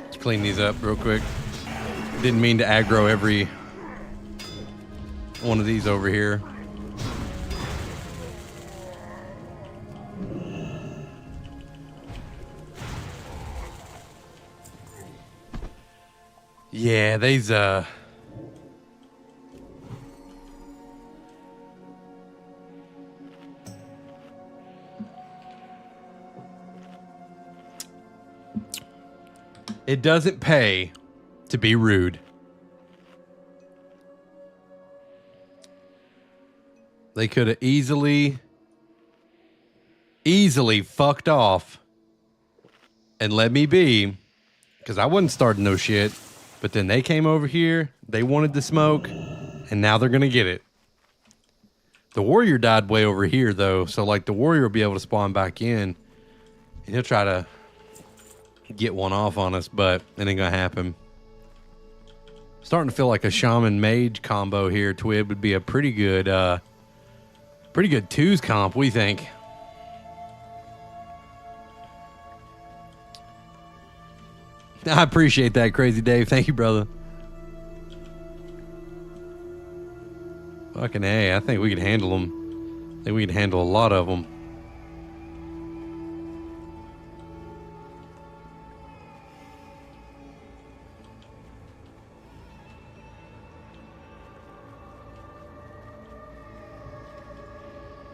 Let's clean these up real quick. Didn't mean to aggro every one of these over here. Yeah, these it doesn't pay to be rude. They could have easily fucked off and let me be, because I wasn't starting no shit. But then they came over here, they wanted the smoke, and now they're going to get it. The warrior died way over here, though, so like the warrior will be able to spawn back in, and he'll try to get one off on us, but it ain't going to happen. Starting to feel like a shaman mage combo here, Twib, would be a pretty good twos comp, we think. I appreciate that, Crazy Dave. Thank you, brother. Fucking A, I think we could handle them. I think we could handle a lot of them.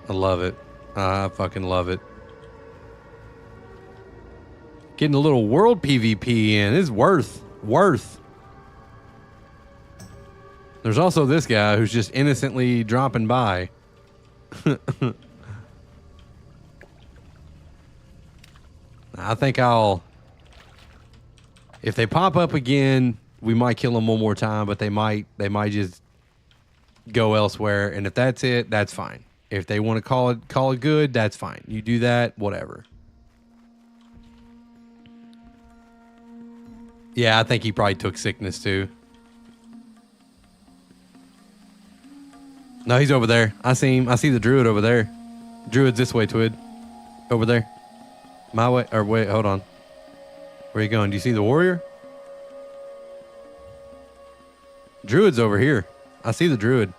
I love it. I fucking love it. Getting a little world PvP in is worth. There's also this guy who's just innocently dropping by. I think if they pop up again, we might kill them one more time, but they might just go elsewhere. And if that's it, that's fine. If they want to call it good, that's fine. You do that, whatever. Yeah, I think he probably took sickness too. No, he's over there. I see him. I see the druid over there. Druid's this way, Twid. Over there. My way. Or wait, hold on. Where are you going? Do you see the warrior? Druid's over here. I see the druid.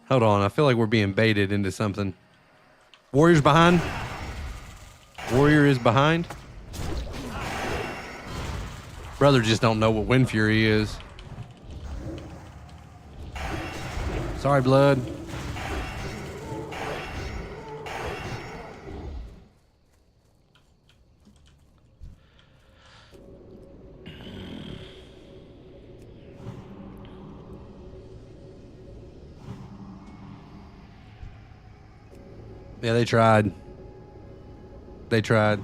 Hold on, I feel like we're being baited into something. Warrior's behind. Warrior is behind. Brother just don't know what Wind Fury is. Sorry, blood. Yeah, they tried. They tried.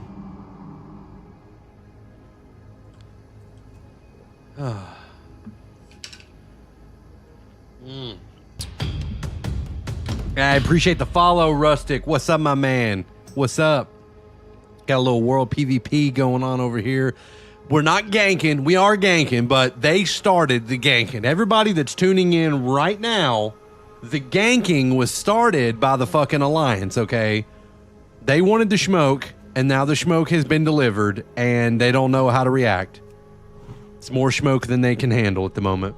I appreciate the follow, Rustic. What's up, my man? What's up? Got a little world PvP going on over here. We're not ganking. We are ganking, but they started the ganking. Everybody that's tuning in right now, the ganking was started by the fucking Alliance, okay? They wanted the smoke, and now the smoke has been delivered, and they don't know how to react. It's more smoke than they can handle at the moment.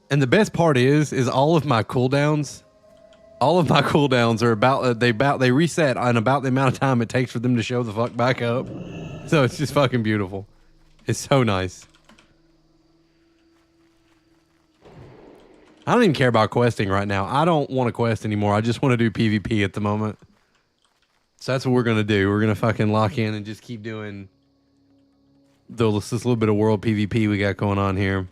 And the best part is all of my cooldowns are about they reset on about the amount of time it takes for them to show the fuck back up. So it's just fucking beautiful. It's so nice. I don't even care about questing right now. I don't want to quest anymore. I just want to do PvP at the moment. So that's what we're going to do. We're going to fucking lock in and just keep doing this little bit of world PvP we got going on here.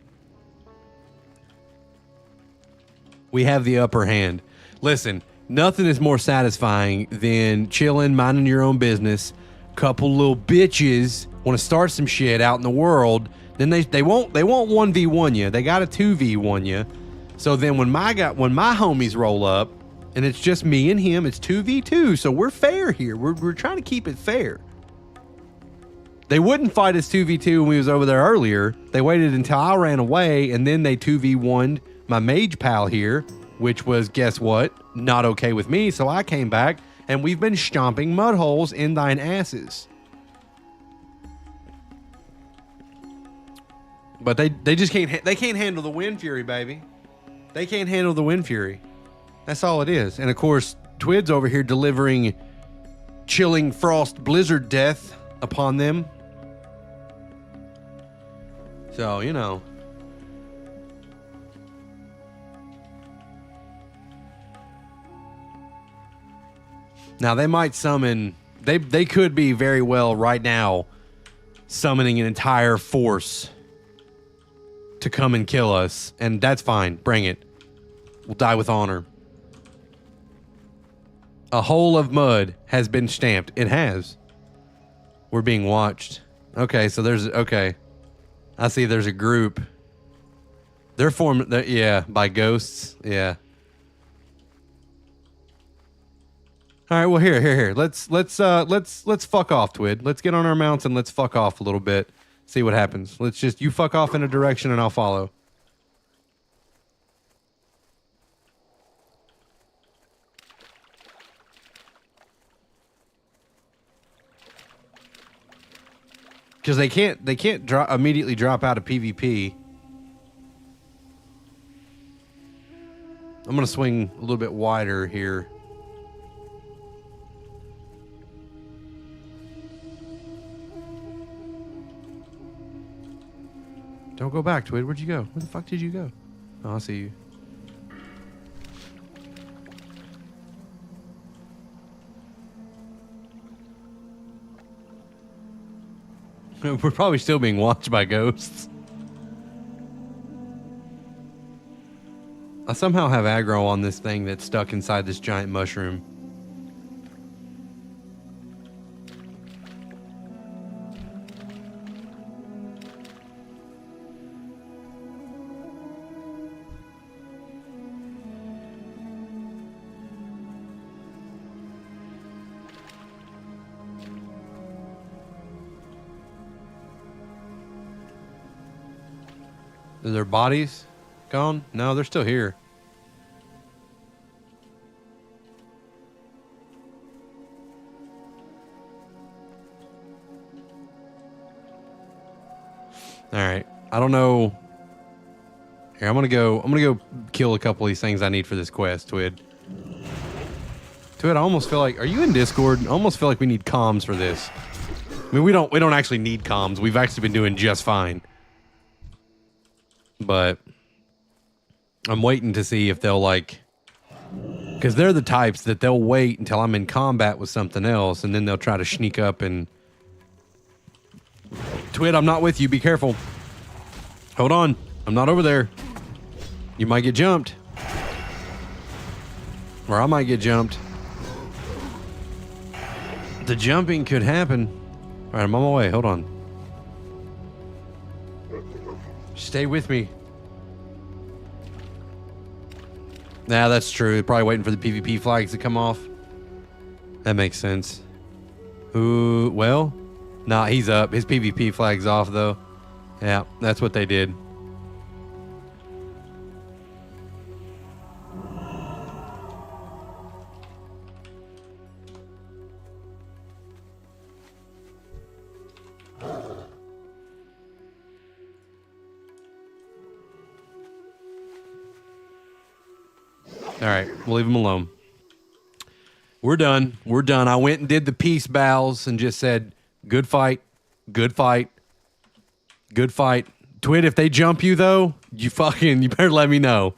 We have the upper hand. Listen, nothing is more satisfying than chilling, minding your own business. Couple little bitches want to start some shit out in the world. Then they won't 1v1 you. They got a 2v1 you. So then when my homies roll up, and it's just me and him, it's 2v2. So we're fair here. We're trying to keep it fair. They wouldn't fight us 2v2 when we was over there earlier. They waited until I ran away, and then they 2v1'd my mage pal here, which was, guess what? Not okay with me. So I came back, and we've been stomping mud holes in thine asses. But they just can't they can't handle the wind fury, baby. They can't handle the wind fury. That's all it is. And of course, Twid's over here delivering chilling frost blizzard death upon them. So, you know. Now they might summon, they could be very well right now summoning an entire force to come and kill us, and that's fine. Bring it. We'll die with honor. A hole of mud has been stamped. It has. We're being watched. Okay, so there's, okay. I see there's a group. They're formed, yeah, by ghosts. Yeah. All right, well, here. Let's fuck off, Twid. Let's get on our mounts and let's fuck off a little bit. See what happens. Let's just, you fuck off in a direction and I'll follow. Because they can't immediately drop out of PvP. I'm gonna swing a little bit wider here. Don't go back, Twid. Where'd you go? Where the fuck did you go? Oh, I see you. We're probably still being watched by ghosts. I somehow have aggro on this thing that's stuck inside this giant mushroom. Are their bodies gone? No, they're still here. All right. I don't know. Here, I'm gonna go kill a couple of these things I need for this quest, Twid. Twid, I almost feel like, are you in Discord? I almost feel like we need comms for this. I mean, we don't actually need comms. We've actually been doing just fine. But I'm waiting to see if they'll like, because they're the types that they'll wait until I'm in combat with something else, and then they'll try to sneak up and... Twid, I'm not with you. Be careful. Hold on. I'm not over there. You might get jumped. Or I might get jumped. The jumping could happen. All right, I'm on my way. Hold on. Stay with me. Nah, that's true. They're probably waiting for the PvP flags to come off. That makes sense. Ooh, well, nah, he's up. His PvP flag's off, though. Yeah, that's what they did. All right, we'll leave him alone. We're done. We're done. I went and did the peace bows and just said, good fight, good fight, good fight. Twid, if they jump you, though, you better let me know.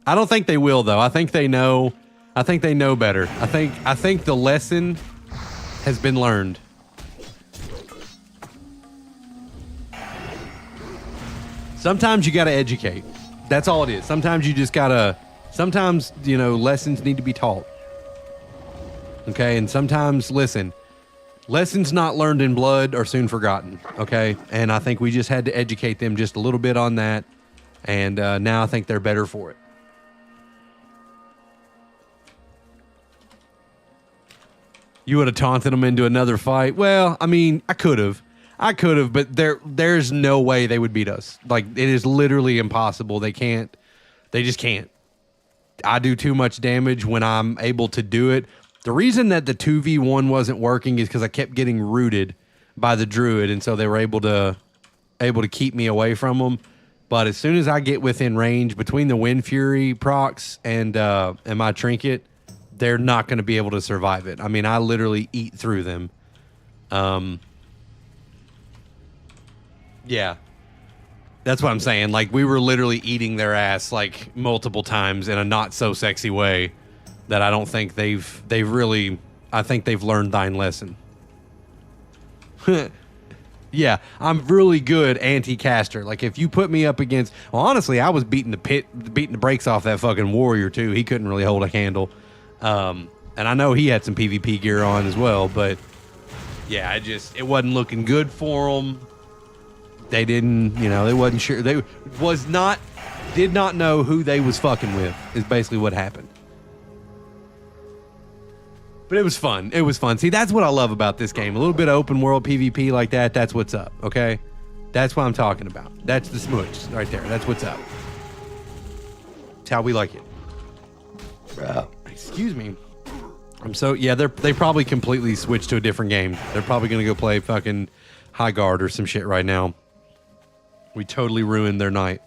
I don't think they will, though. I think they know. I think they know better. I think the lesson has been learned. Sometimes you got to educate. That's all it is. Sometimes you just gotta, you know, lessons need to be taught. Okay, and sometimes, listen, lessons not learned in blood are soon forgotten, okay? And I think we just had to educate them just a little bit on that, and now I think they're better for it. You would have taunted them into another fight? Well, I mean, I could have, but there's no way they would beat us. Like, it is literally impossible. They just can't. I do too much damage when I'm able to do it. The reason that the 2v1 wasn't working is because I kept getting rooted by the druid, and so they were able to able to keep me away from them. But as soon as I get within range between the Wind Fury procs and my trinket, they're not going to be able to survive it. I mean, I literally eat through them. Yeah. That's what I'm saying. Like, we were literally eating their ass like multiple times in a not so sexy way that I don't think they've really, I think they've learned thine lesson. Yeah, I'm really good anti-caster. Like, if you put me up against, well, honestly, I was beating the brakes off that fucking warrior too. He couldn't really hold a candle. And I know he had some PvP gear on as well, but yeah, it wasn't looking good for them. They didn't, they wasn't sure. They did not know who they was fucking with, is basically what happened. But it was fun. It was fun. See, that's what I love about this game. A little bit of open world PvP like that. That's what's up, okay? That's what I'm talking about. That's the smooch right there. That's what's up. It's how we like it. Excuse me. They probably completely switched to a different game. They're probably going to go play fucking High Guard or some shit right now. We totally ruined their night.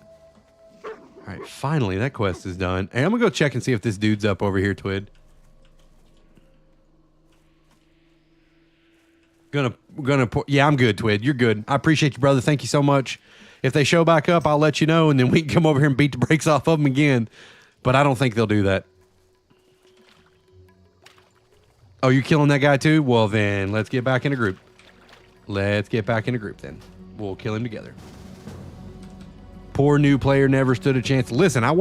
All right, finally, that quest is done. Hey, I'm going to go check and see if this dude's up over here, Twid. Yeah, I'm good, Twid. You're good. I appreciate you, brother. Thank you so much. If they show back up, I'll let you know, and then we can come over here and beat the brakes off of them again. But I don't think they'll do that. Oh, you're killing that guy too? Well, then let's get back in a group. Let's get back in a group then. We'll kill him together. Poor new player never stood a chance. Listen, I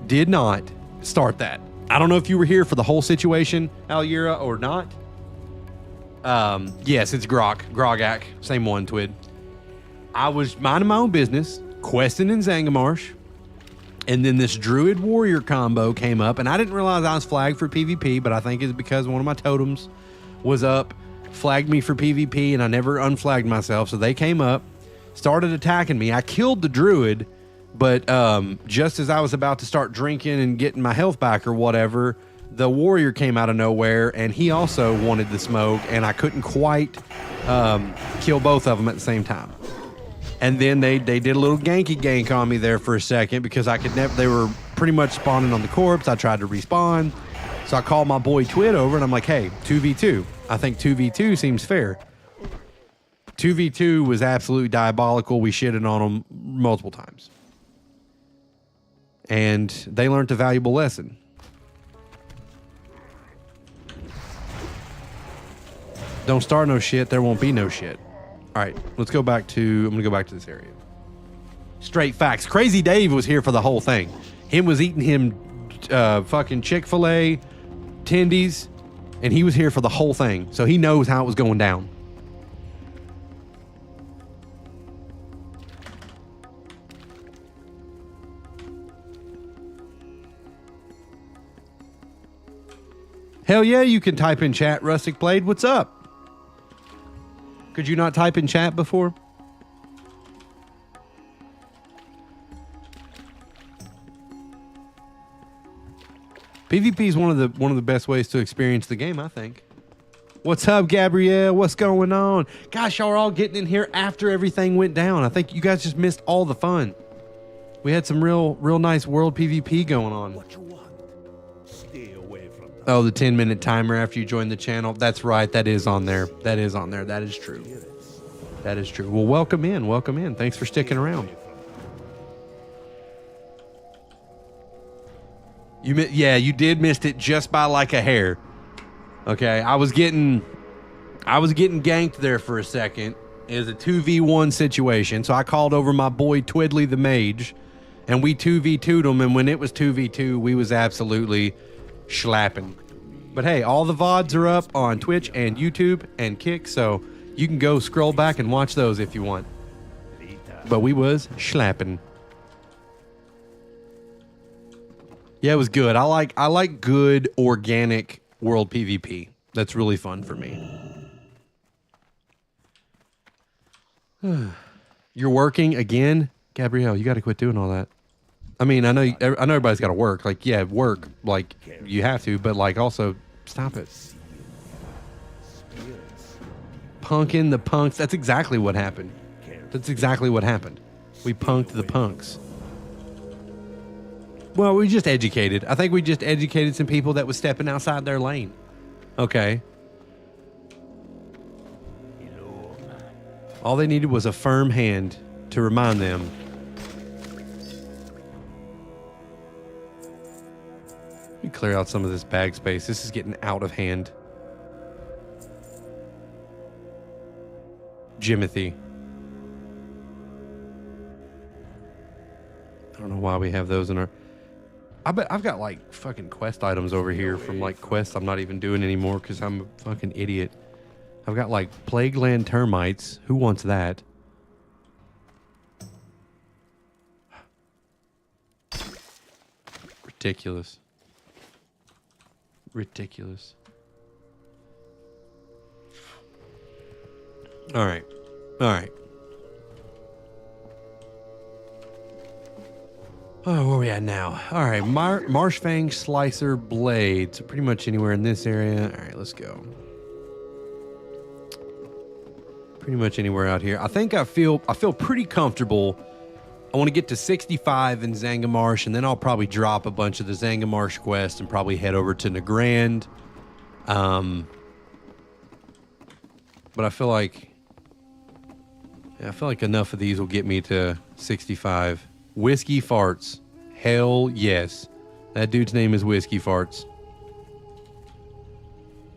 did not start that. I don't know if you were here for the whole situation, Alira, or not. Yes, it's Grogak. Same one, Twid. I was minding my own business, questing in Zangamarsh, and then this Druid Warrior combo came up, and I didn't realize I was flagged for PvP, but I think it's because one of my totems was up, flagged me for PvP, and I never unflagged myself, so they came up, started attacking me. I killed the Druid, but just as I was about to start drinking and getting my health back or whatever, the warrior came out of nowhere, and he also wanted the smoke, and I couldn't quite kill both of them at the same time. And then they did a little gank on me there for a second because I could never. They were pretty much spawning on the corpse. I tried to respawn, so I called my boy Twid over, and I'm like, "Hey, 2v2. I think 2v2 seems fair." 2v2 was absolutely diabolical. We shitted on them multiple times. And they learned a valuable lesson. Don't start no shit, there won't be no shit. All right, let's go back to, I'm going to go back to this area. Straight facts. Crazy Dave was here for the whole thing. Him was eating him fucking Chick-fil-A, tendies, and he was here for the whole thing. So he knows how it was going down. Hell yeah, you can type in chat, Rustic Blade. What's up? Could you not type in chat before? PvP is one of the best ways to experience the game, I think. What's up, Gabrielle? What's going on? Gosh, y'all are all getting in here after everything went down. I think you guys just missed all the fun. We had some real nice world PvP going on. What you want? Stay away from that. Oh, the 10-minute timer after you join the channel. That's right. That is on there. That is on there. That is true. That is true. Well, welcome in. Welcome in. Thanks for sticking around. You did missed it just by like a hair. Okay, I was getting ganked there for a second. It was a 2v1 situation, so I called over my boy Twidley the Mage, and we 2v2'd him, and when it was 2v2, we was absolutely schlapping. But hey, all the VODs are up on Twitch and YouTube and Kick, so you can go scroll back and watch those if you want. But we was schlapping. Yeah, it was good. I like good organic world PvP. That's really fun for me. You're working again, Gabrielle. You got to quit doing all that. I mean, I know everybody's got to work. Like, yeah, work. Like, you have to, but like, also stop it. punking the punks. That's exactly what happened. That's exactly what happened. We punked the punks. Well, we just educated. I think we just educated some people that was stepping outside their lane. Okay. All they needed was a firm hand to remind them. Let me clear out some of this bag space. This is getting out of hand. Jimothy. I don't know why we have those in our... I bet I've got like fucking quest items over here from like quests I'm not even doing anymore because I'm a fucking idiot. I've got like Plague Land termites. Who wants that? Ridiculous. Ridiculous. All right. All right. Oh, where are we at now? All right. Marshfang Slicer Blade. So pretty much anywhere in this area. All right, let's go. Pretty much anywhere out here. I think I feel pretty comfortable. I want to get to 65 in Zangamarsh, and then I'll probably drop a bunch of the Zangamarsh quests and probably head over to Nagrand. But I feel like enough of these will get me to 65. Whiskey Farts. Hell yes. That dude's name is Whiskey Farts.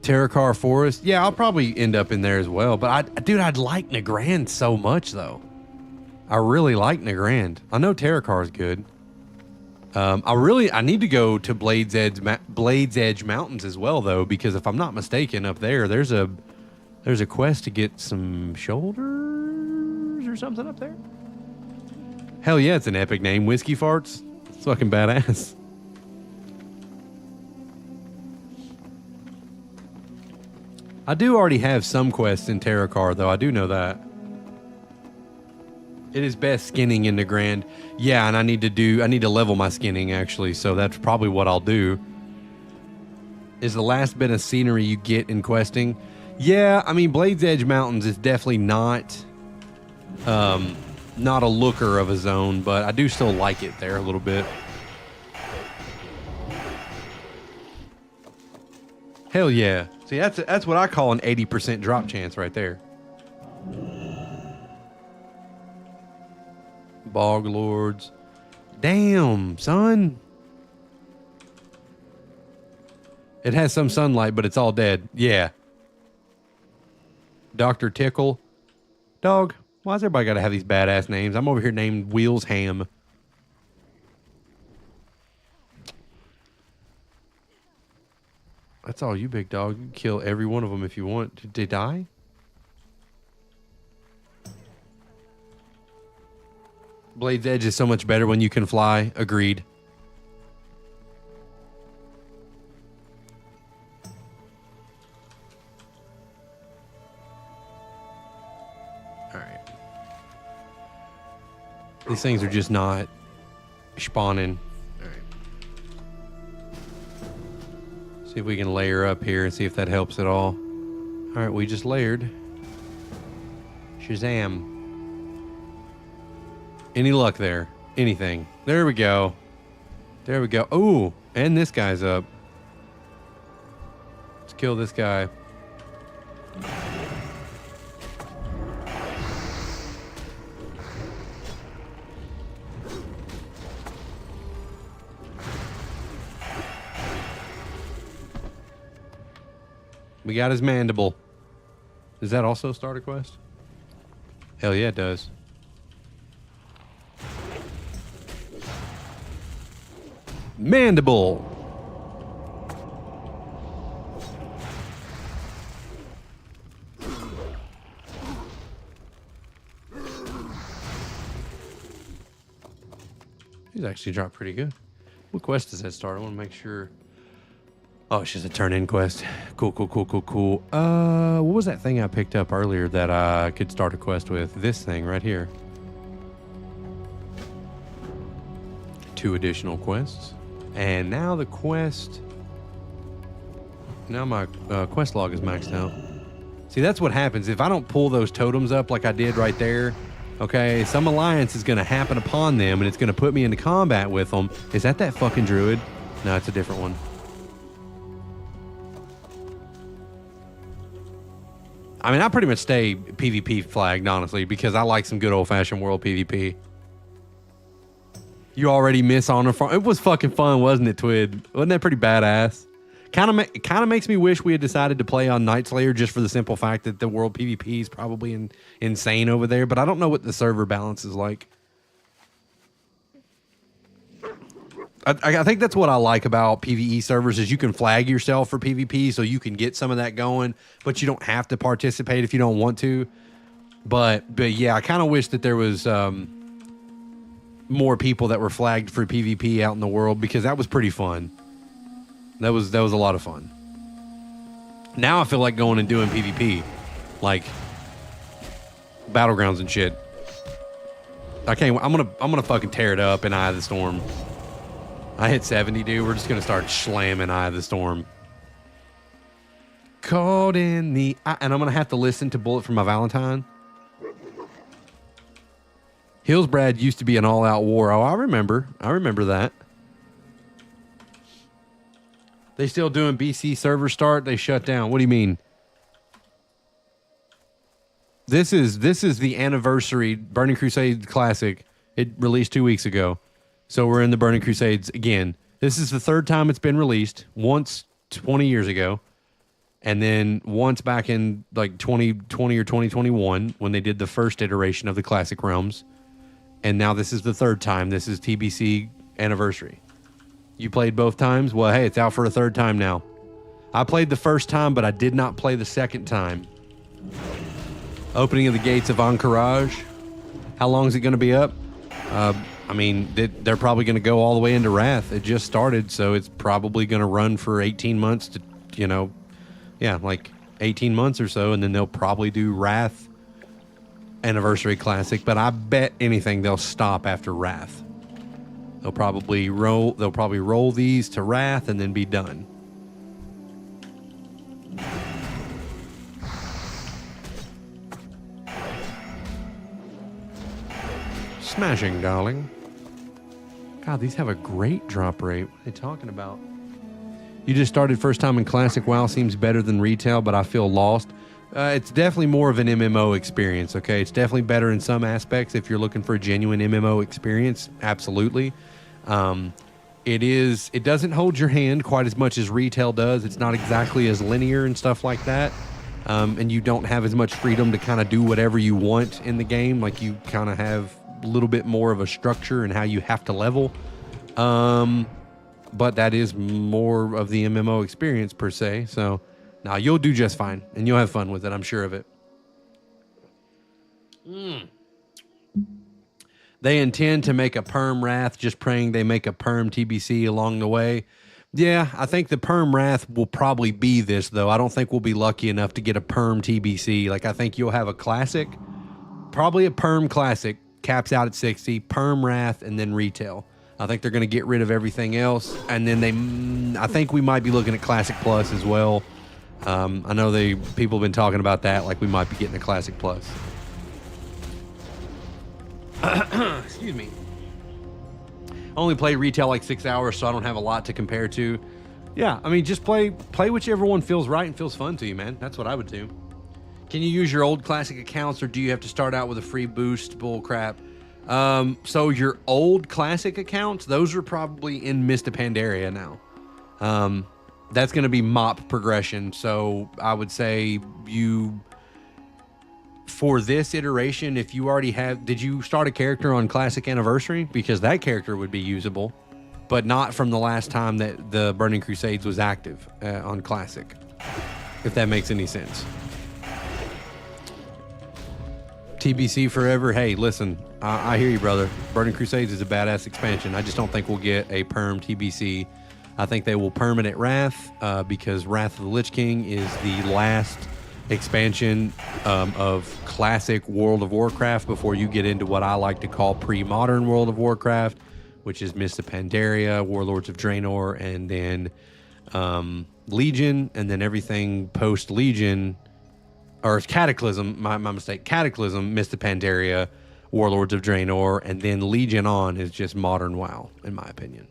Terracar Forest. Yeah, I'll probably end up in there as well. But I'd like Nagrand so much though. I really like Nagrand. I know Terracar is good. I need to go to Blades Edge Mountains as well though, because if I'm not mistaken, up there's a quest to get some shoulders or something up there. Hell yeah, it's an epic name, Whiskey Farts. It's fucking badass. I do already have some quests in Terracar, though. I do know that. It is best skinning in Nagrand. Yeah, and I need to level my skinning, actually, so that's probably what I'll do. Is the last bit of scenery you get in questing. Yeah, I mean, Blades Edge Mountains is definitely not a looker of a zone, but I do still like it there a little bit. Hell yeah. See, that's what I call an 80% drop chance right there. Bog Lords. Damn, son. It has some sunlight, but it's all dead. Yeah. Dr. Tickle. Dog, why's everybody got to have these badass names? I'm over here named Wheels Ham. That's all you, big dog. You can kill every one of them if you want. Did they die? Blade's Edge is so much better when you can fly. Agreed. Alright. These things are just not spawning. See if we can layer up here and see if that helps at all. All right, we just layered. Shazam. Any luck there? Anything? There we go. There we go. Ooh, and this guy's up. Let's kill this guy. We got his mandible. Does that also start a quest? Hell yeah, it does. Mandible. He's actually dropped pretty good. What quest does that start? I want to make sure. Oh, it's just a turn-in quest. Cool, cool, cool, cool, cool. What was that thing I picked up earlier that I could start a quest with? This thing right here. 2 additional quests. And now the quest... Now my quest log is maxed out. See, that's what happens. If I don't pull those totems up like I did right there, okay, some alliance is going to happen upon them, and it's going to put me into combat with them. Is that fucking druid? No, it's a different one. I mean, I pretty much stay PvP flagged, honestly, because I like some good old-fashioned world PvP. You already miss Honor Farm. It was fucking fun, wasn't it, Twid? Wasn't that pretty badass? Kind of makes me wish we had decided to play on Night Slayer just for the simple fact that the world PvP is probably insane over there, but I don't know what the server balance is like. I think that's what I like about PvE servers is you can flag yourself for PvP so you can get some of that going, but you don't have to participate if you don't want to. But yeah, I kind of wish that there was more people that were flagged for PvP out in the world because that was pretty fun. That was a lot of fun. Now I feel like going and doing PvP, like battlegrounds and shit. I can't. I'm gonna fucking tear it up in Eye of the Storm. I hit 70, dude. We're just gonna start slamming Eye of the Storm. Caught in the eye, and I'm gonna have to listen to Bullet for My Valentine. Hillsbrad used to be an all-out war. Oh, I remember that. They still doing BC server start? They shut down. What do you mean? This is the anniversary Burning Crusade Classic. It released 2 weeks ago. So we're in the Burning Crusades again. This is the third time it's been released. Once 20 years ago. And then once back in like 2020 or 2021 when they did the first iteration of the Classic Realms. And now this is the third time. This is TBC Anniversary. You played both times? Well, hey, it's out for a third time now. I played the first time, but I did not play the second time. Opening of the Gates of Anchorage. How long is it going to be up? I mean, they're probably going to go all the way into Wrath. It just started, so it's probably going to run for 18 months to, like 18 months or so, and then they'll probably do Wrath Anniversary Classic, but I bet anything they'll stop after Wrath. They'll probably roll these to Wrath and then be done. Smashing, darling. God, these have a great drop rate. What are they talking about? You just started first time in Classic. WoW seems better than retail, but I feel lost. It's definitely more of an MMO experience, okay? It's definitely better in some aspects if you're looking for a genuine MMO experience. Absolutely. It doesn't hold your hand quite as much as retail does. It's not exactly as linear and stuff like that. And you don't have as much freedom to kind of do whatever you want in the game. Like you kind of have a little bit more of a structure and how you have to level. But that is more of the MMO experience per se. So now you'll do just fine and you'll have fun with it. I'm sure of it. They intend to make a perm Wrath, just praying they make a perm TBC along the way. Yeah, I think the perm Wrath will probably be this, though. I don't think we'll be lucky enough to get a perm TBC. Like, I think you'll have a classic, probably a perm classic, caps out at 60, perm Wrath, and then retail. I think they're going to get rid of everything else, and then I think we might be looking at Classic Plus as well. I know people have been talking about that, like we might be getting a Classic Plus. Excuse me. I only play retail like 6 hours, so I don't have a lot to compare to. Yeah, I mean, just play whichever one feels right and feels fun to you, man. That's what I would do. Can you use your old Classic accounts, or do you have to start out with a free boost? Bull crap. So your old Classic accounts, those are probably in Mist of Pandaria now. That's going to be mop progression. So I would say for this iteration, if you already did you start a character on Classic Anniversary? Because that character would be usable, but not from the last time that the Burning Crusades was active on Classic, if that makes any sense. TBC forever. Hey, listen, I hear you, brother. Burning Crusades is a badass expansion. I just don't think we'll get a perm TBC. I think they will permanent Wrath because Wrath of the Lich King is the last expansion of classic World of Warcraft before you get into what I like to call pre-modern World of Warcraft, which is Mist of Pandaria, Warlords of Draenor, and then Legion, and then everything post-Legion or Cataclysm, my mistake, Cataclysm, Mist of Pandaria, Warlords of Draenor, and then Legion on is just modern WoW, in my opinion.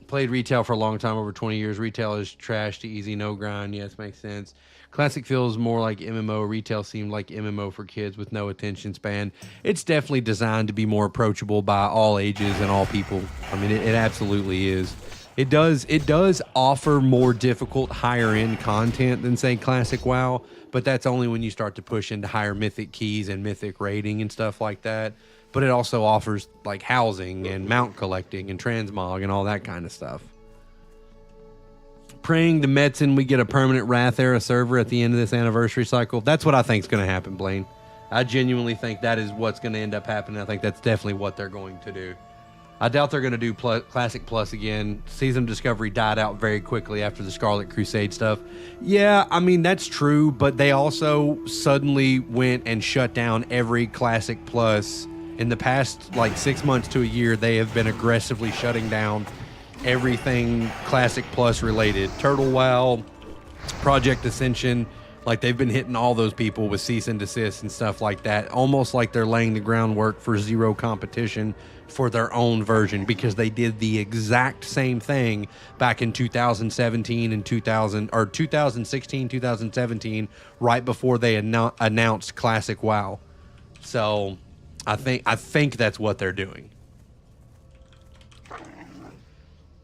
Played retail for a long time, over 20 years. Retail is trash to easy, no grind. Yes, makes sense. Classic feels more like MMO. Retail seemed like MMO for kids with no attention span. It's definitely designed to be more approachable by all ages and all people. I mean, it absolutely is. It does offer more difficult, higher end content than say Classic WoW, but that's only when you start to push into higher mythic keys and mythic raiding and stuff like that. But it also offers like housing and mount collecting and transmog and all that kind of stuff. Praying to Metzen we get a permanent Wrath era server at the end of this anniversary cycle. That's what I think is going to happen, Blaine. I genuinely think that is what's going to end up happening. I think that's definitely what they're going to do. I doubt they're going to do Classic Plus again. Season of Discovery died out very quickly after the Scarlet Crusade stuff. Yeah, I mean, that's true, but they also suddenly went and shut down every Classic Plus. In the past, like 6 months to a year, they have been aggressively shutting down everything Classic Plus related. Turtle WoW, Project Ascension, like they've been hitting all those people with cease and desist and stuff like that, almost like they're laying the groundwork for zero competition for their own version, because they did the exact same thing back in 2017 and 2016, 2017, right before they announced Classic WoW. So I think that's what they're doing.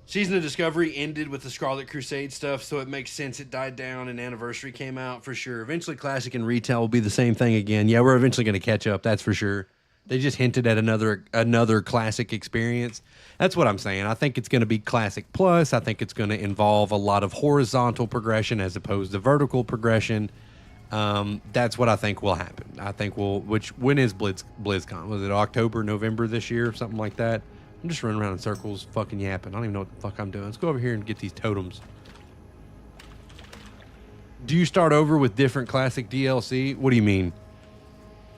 Season of Discovery ended with the Scarlet Crusade stuff, so it makes sense it died down and Anniversary came out for sure. Eventually Classic and Retail will be the same thing again. Yeah, we're eventually going to catch up, that's for sure. They just hinted at another Classic experience. That's what I'm saying. I think it's going to be Classic Plus. I think it's going to involve a lot of horizontal progression as opposed to vertical progression. That's what I think will happen. I think when is BlizzCon? Was it October, November this year, something like that? I'm just running around in circles, fucking yapping. I don't even know what the fuck I'm doing. Let's go over here and get these totems. Do you start over with different Classic DLC? What do you mean?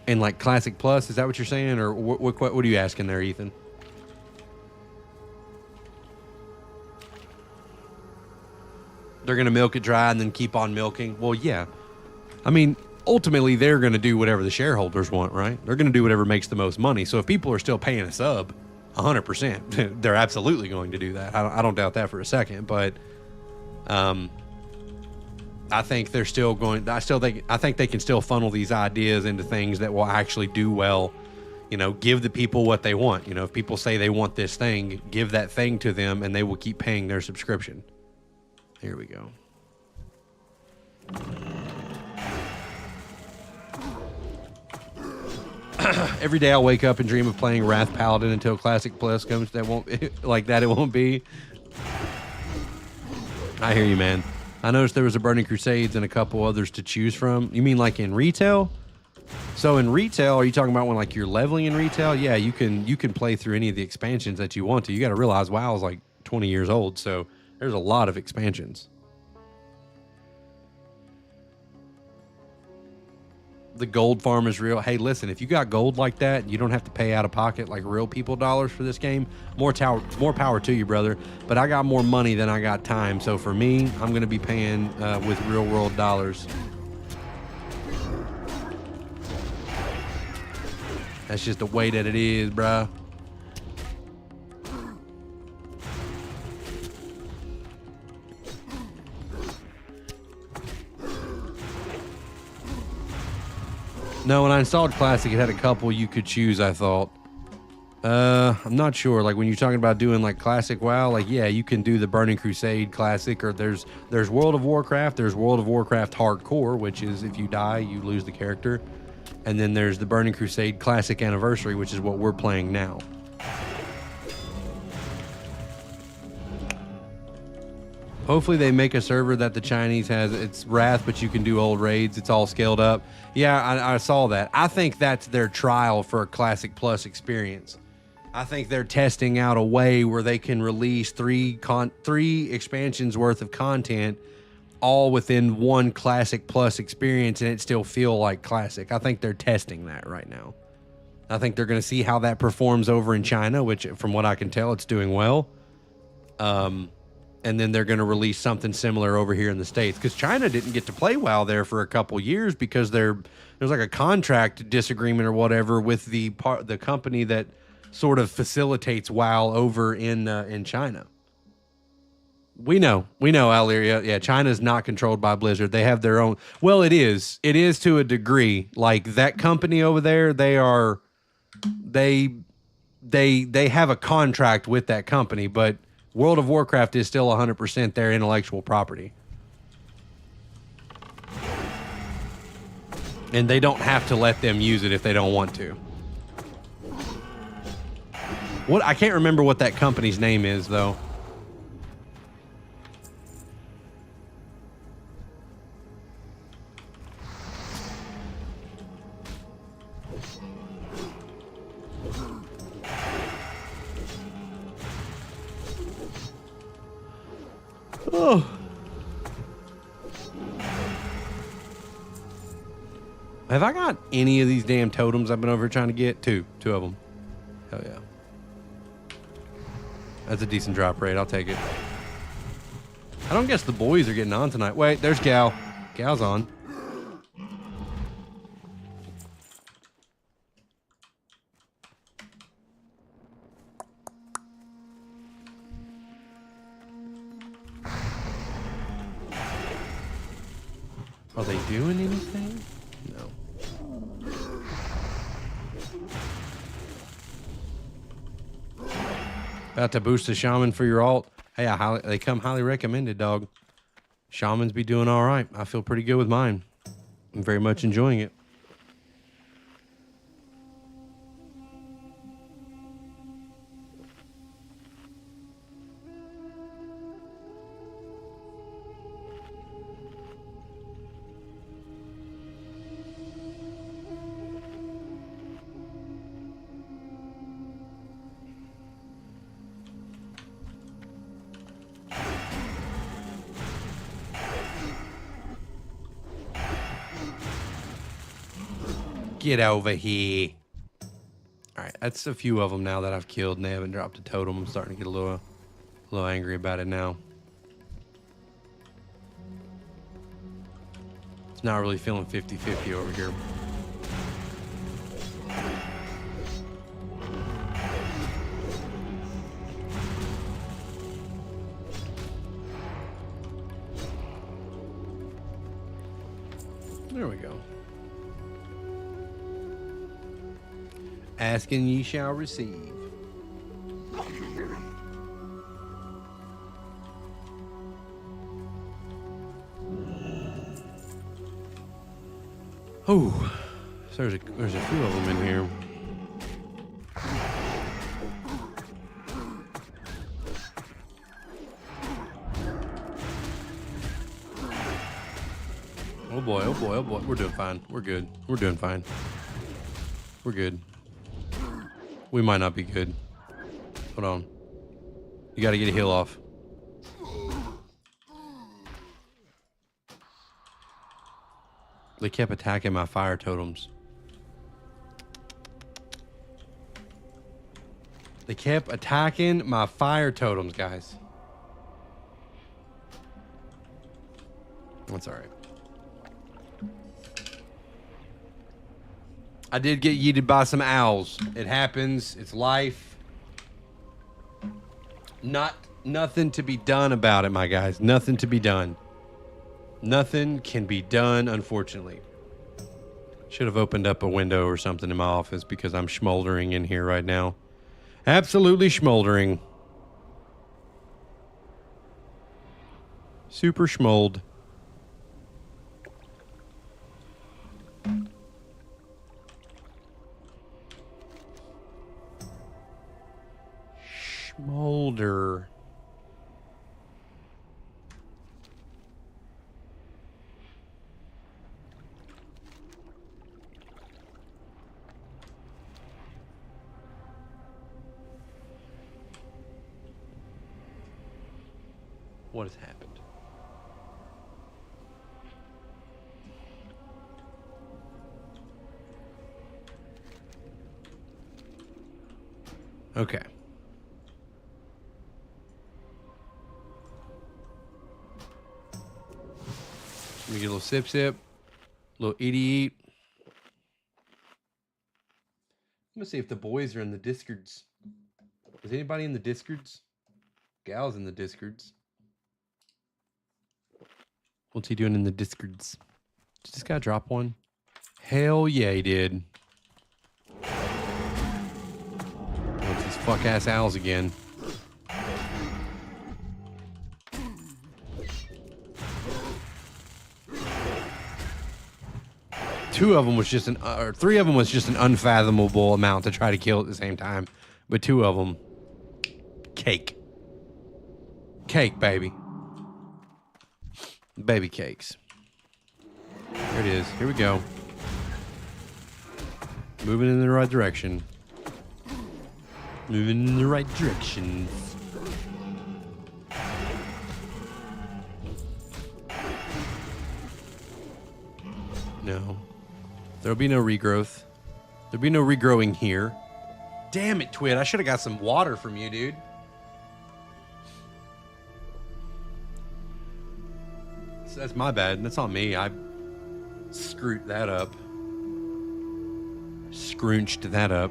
And like Classic Plus, is that what you're saying? Or what are you asking there, Ethan? They're going to milk it dry and then keep on milking? Well, yeah. I mean, ultimately, they're going to do whatever the shareholders want, right? They're going to do whatever makes the most money. So if people are still paying a sub, 100%, they're absolutely going to do that. I don't doubt that for a second. But I think they're still going. I think they can still funnel these ideas into things that will actually do well. You know, give the people what they want. You know, if people say they want this thing, give that thing to them, and they will keep paying their subscription. Here we go. Every day I'll wake up and dream of playing Wrath Paladin until Classic Plus comes. That won't like that. It won't be. I hear you, man. I noticed there was a Burning Crusades and a couple others to choose from. You mean like in retail? So in retail, are you talking about when like you're leveling in retail? Yeah, you can play through any of the expansions that you want to. You got to realize WoW is like 20 years old, so there's a lot of expansions. The gold farm is real. Hey, listen, if you got gold like that, you don't have to pay out of pocket like real people dollars for this game. More power to you, brother. But I got more money than I got time. So for me, I'm going to be paying with real world dollars. That's just the way that it is, bruh. No, when I installed Classic, it had a couple you could choose, I thought. I'm not sure. Like, when you're talking about doing, like, Classic WoW, like, yeah, you can do the Burning Crusade Classic, or there's World of Warcraft. There's World of Warcraft Hardcore, which is if you die, you lose the character. And then there's the Burning Crusade Classic Anniversary, which is what we're playing now. Hopefully they make a server that the Chinese has. It's Wrath, but you can do old raids. It's all scaled up. Yeah, I saw that. I think that's their trial for a Classic Plus experience. I think they're testing out a way where they can release three expansions worth of content all within one Classic Plus experience and it still feel like Classic. I think they're testing that right now. I think they're going to see how that performs over in China, which from what I can tell, it's doing well. and then they're going to release something similar over here in the States. Because China didn't get to play WoW there for a couple years because there's like a contract disagreement or whatever with the company that sort of facilitates WoW over in China. We know, Alyria. Yeah, China's not controlled by Blizzard. They have their own. Well, it is to a degree. Like that company over there, they have a contract with that company, but World of Warcraft is still 100% their intellectual property. And they don't have to let them use it if they don't want to. I can't remember what that company's name is, though. Oh. Have I got any of these damn totems I've been over here trying to get? Two of them. Hell yeah. That's a decent drop rate. I'll take it. I don't guess the boys are getting on tonight. Wait, there's Gal. Gal's on. Are they doing anything? No. About to boost the shaman for your alt. Hey, they come highly recommended, dog. Shamans be doing all right. I feel pretty good with mine. I'm very much enjoying it. Get over here. All right, that's a few of them now that I've killed, and they haven't dropped a totem. I'm starting to get a little angry about it now. It's not really feeling 50-50 over here. There we go. Ask and ye shall receive. Oh, so there's a few of them in here. Oh boy, oh boy, oh boy. We're doing fine. We're good. We're doing fine. We're good. We might not be good. Hold on. You gotta get a heal off. They kept attacking my fire totems. They kept attacking my fire totems, guys. That's alright. I did get yeeted by some owls. It happens. It's life. Nothing to be done about it, my guys. Nothing to be done. Nothing can be done, unfortunately. Should have opened up a window or something in my office because I'm smoldering in here right now. Absolutely smoldering. Super schmold. Smolder. What has happened? Okay. Let me get a little sip, a little eat. I'm gonna see if the boys are in the Discords. Is anybody in the Discords? Gals in the Discords. What's he doing in the Discords? Did this guy drop one? Hell yeah, he did. What's these fuck ass owls again? Two of them was just or three of them was just an unfathomable amount to try to kill at the same time. But two of them, cake. Cake, baby. Baby cakes. Here it is. Here we go. Moving in the right direction. Moving in the right direction. No. There'll be no regrowth. There'll be no regrowing here. Damn it, Twit. I should have got some water from you, dude. So that's my bad. That's on me. I screwed that up. Scrunched that up.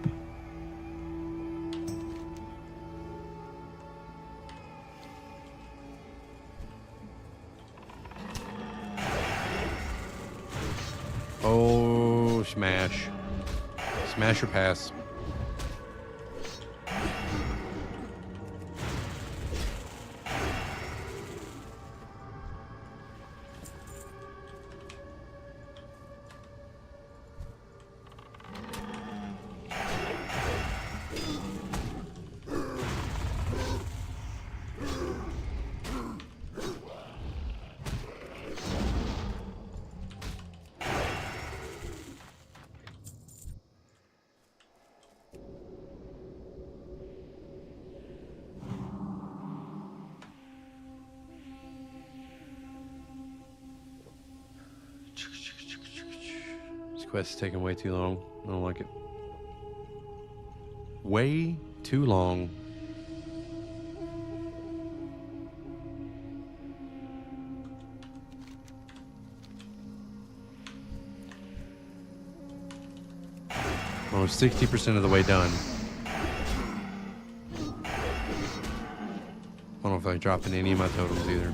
Oh, smash. Smash or pass. Quest is taking way too long. I don't like it. Way too long. Almost 60% of the way done. I don't know if I'm dropping any of my totals either.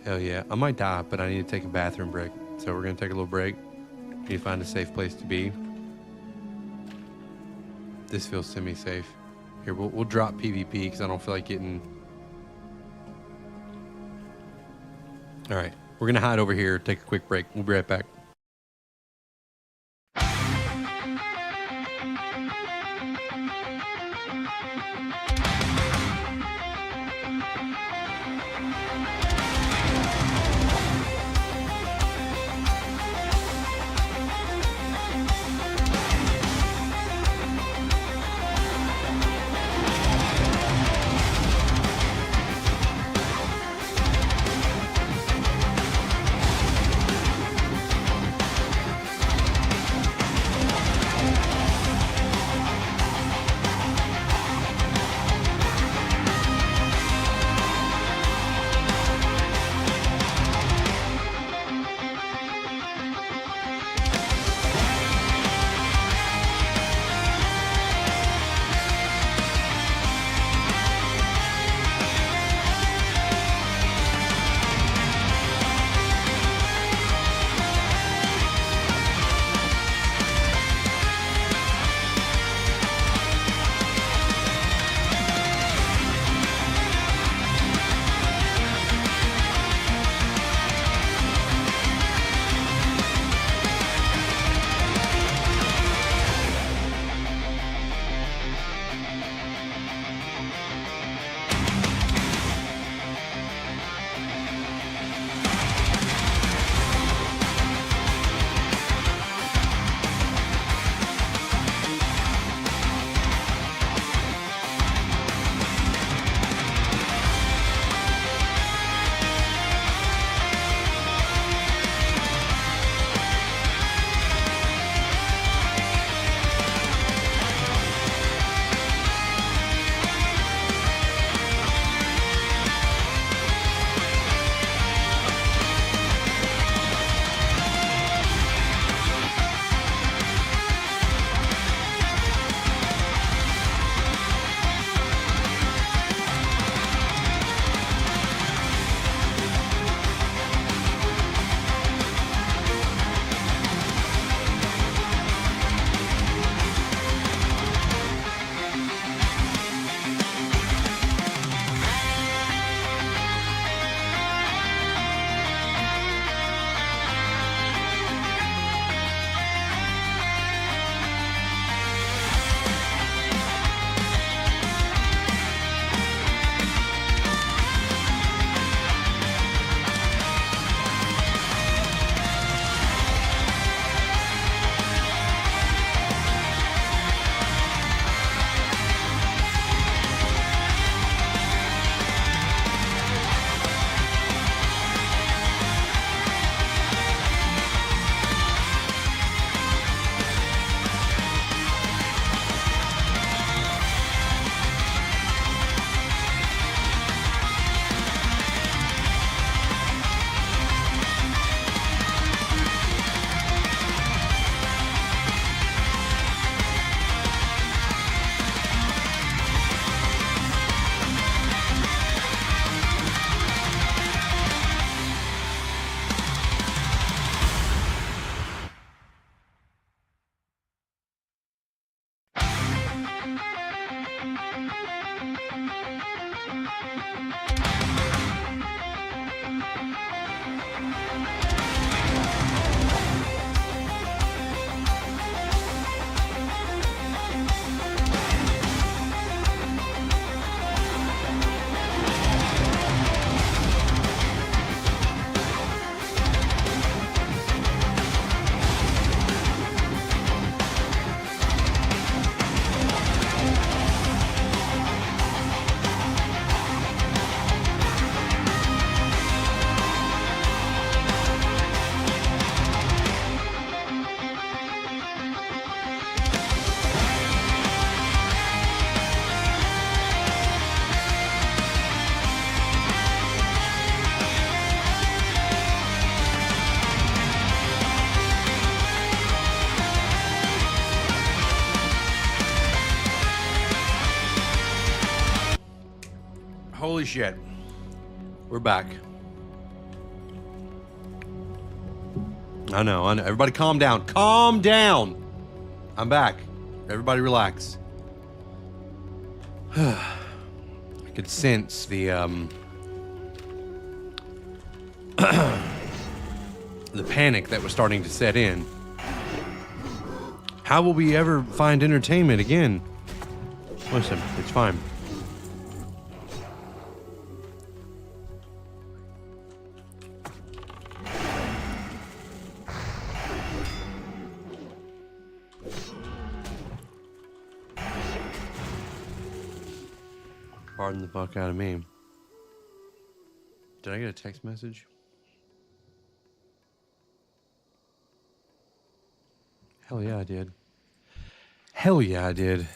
Hell yeah. I might die, but I need to take a bathroom break. So we're going to take a little break. Need to find a safe place to be. This feels semi-safe. Here, we'll drop PvP because I don't feel like getting... All right. We're going to hide over here, take a quick break. We'll be right back. Holy shit. We're back. I know. Everybody calm down. Calm down. I'm back. Everybody relax. I could sense the the panic that was starting to set in. How will we ever find entertainment again? Listen, it's fine. Pardon the fuck out of me. Did I get a text message? Hell yeah, I did. Hell yeah, I did.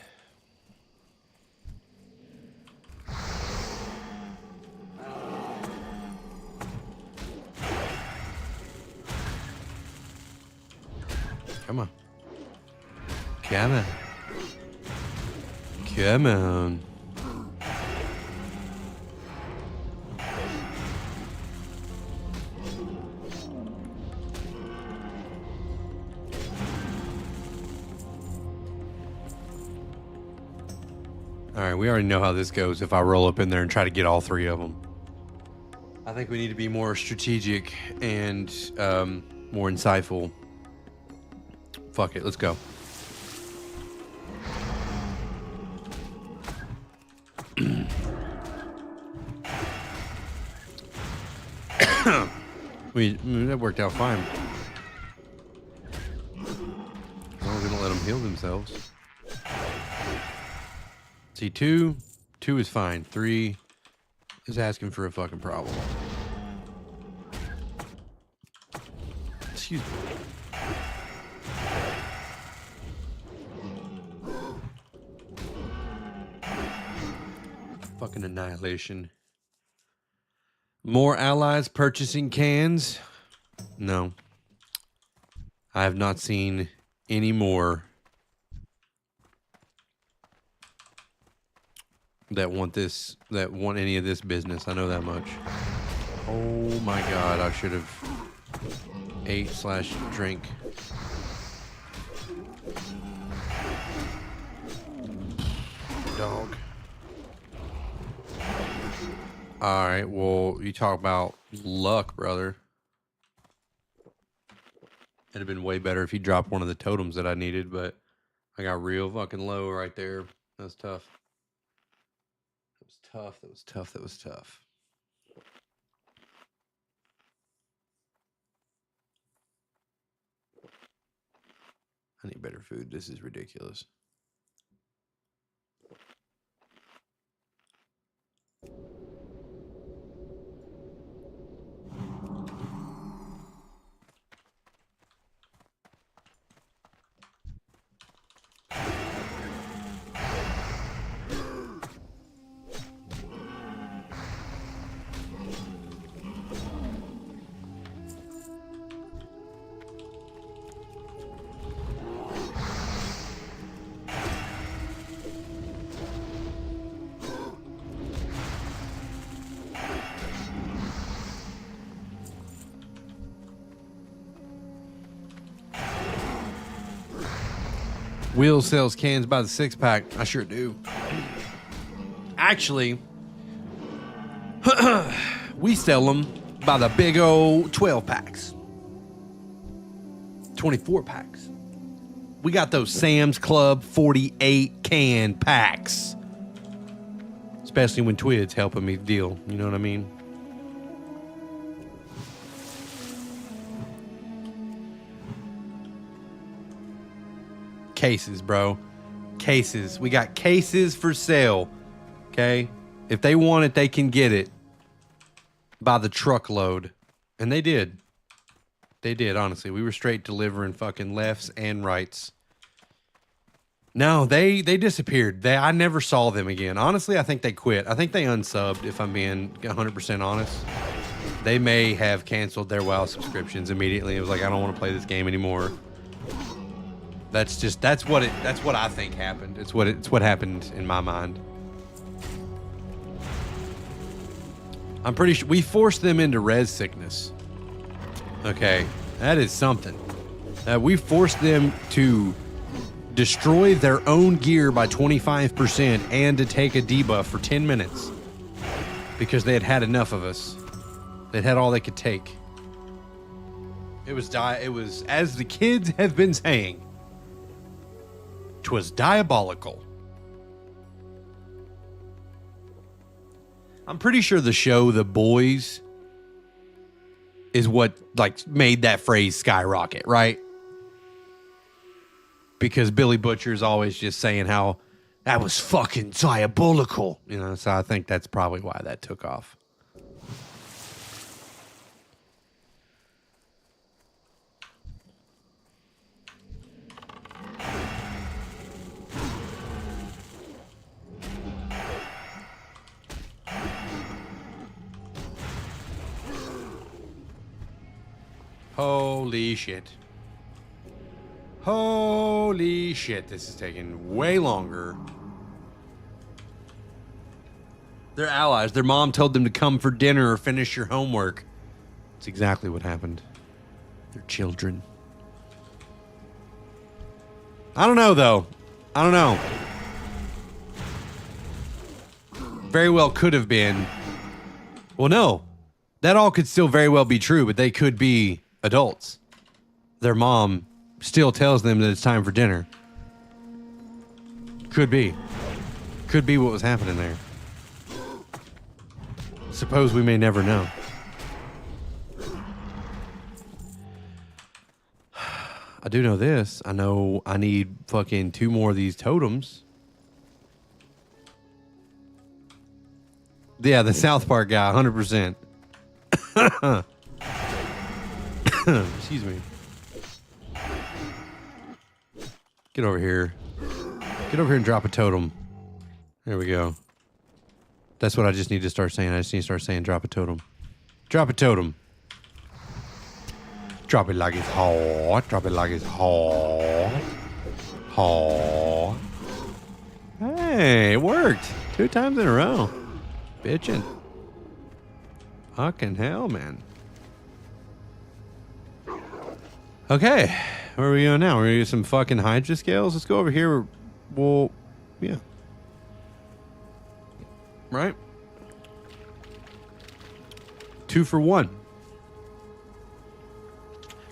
Come on. Come on. Come on. All right, we already know how this goes if I roll up in there and try to get all three of them. I think we need to be more strategic and more insightful. Fuck it, let's go. That worked out fine. As long as we don't let them heal themselves. See, two is fine. 3 is asking for a fucking problem. Excuse me. Fucking annihilation. More allies purchasing cans? No. I have not seen any more that want any of this business. I know that much. Oh my god, I should have ate/drink. Dog. Alright, well, you talk about luck, brother. It'd have been way better if you dropped one of the totems that I needed, but I got real fucking low right there. That was tough. That was tough. I need better food. This is ridiculous. Will sells cans by the 6-pack. I sure do. Actually, we sell them by the big old 12-packs. 24-packs. We got those Sam's Club 48 can packs. Especially when Twid's helping me deal. You know what I mean? Cases, bro. Cases. We got cases for sale. Okay? If they want it, they can get it by the truckload. And they did. They did, honestly. We were straight delivering fucking lefts and rights. No, they disappeared. I never saw them again. Honestly, I think they quit. I think they unsubbed, if I'm being 100% honest. They may have canceled their WoW subscriptions immediately. It was like, I don't want to play this game anymore. That's what I think happened. It's what happened in my mind. I'm pretty sure we forced them into res sickness. Okay, that is something. We forced them to destroy their own gear by 25% and to take a debuff for 10 minutes because they had had enough of us. They'd had all they could take. It was as the kids have been saying, 'twas diabolical. I'm pretty sure the show The Boys is what like made that phrase skyrocket, right? Because Billy Butcher's always just saying how that was fucking diabolical, you know. So I think that's probably why that took off. Holy shit. Holy shit, this is taking way longer. They're allies. Their mom told them to come for dinner or finish your homework. That's exactly what happened. They're children. I don't know, though. I don't know. Very well could have been. Well, no. That all could still very well be true, but they could be adults. Their mom still tells them that it's time for dinner. Could be. Could be what was happening there. Suppose we may never know. I do know this. I know I need fucking 2 more of these totems. Yeah, the South Park guy, 100%. Excuse me. Get over here. Get over here and drop a totem. There we go. That's what I just need to start saying. I just need to start saying drop a totem. Drop a totem. Drop it like it's hot. Drop it like it's hot. Hot. Hey, it worked. 2 times in a row. Bitchin'. Fucking hell, man. Okay. Where are we going now? We're going to do some fucking Hydra scales? Let's go over here. Well, yeah. Right? 2 for 1.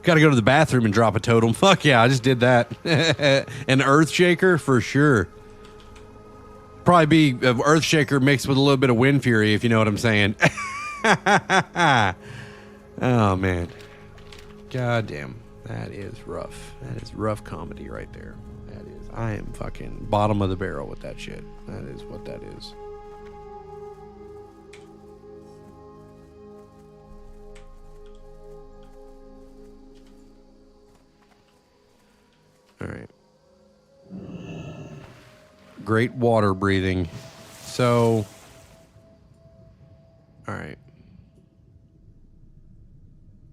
Got to go to the bathroom and drop a totem. Fuck yeah, I just did that. An earth shaker for sure. Probably be an earth shaker mixed with a little bit of wind fury, if you know what I'm saying. Oh, man. God damn. That is rough. That is rough comedy right there. That is. I am fucking bottom of the barrel with that shit. That is what that is. All right. Great water breathing. So, all right.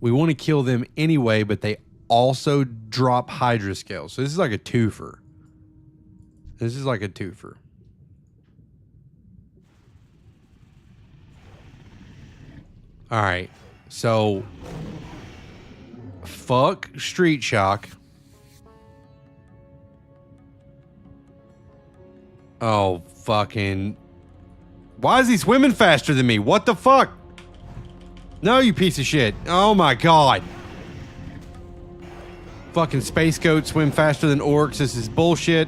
We want to kill them anyway, but they also drop Hydra scales. So this is like a twofer. This is like a twofer. All right. So, fuck Street Shock. Oh, fucking. Why is he swimming faster than me? What the fuck? No, you piece of shit. Oh my god. Fucking space goats swim faster than orcs. This is bullshit.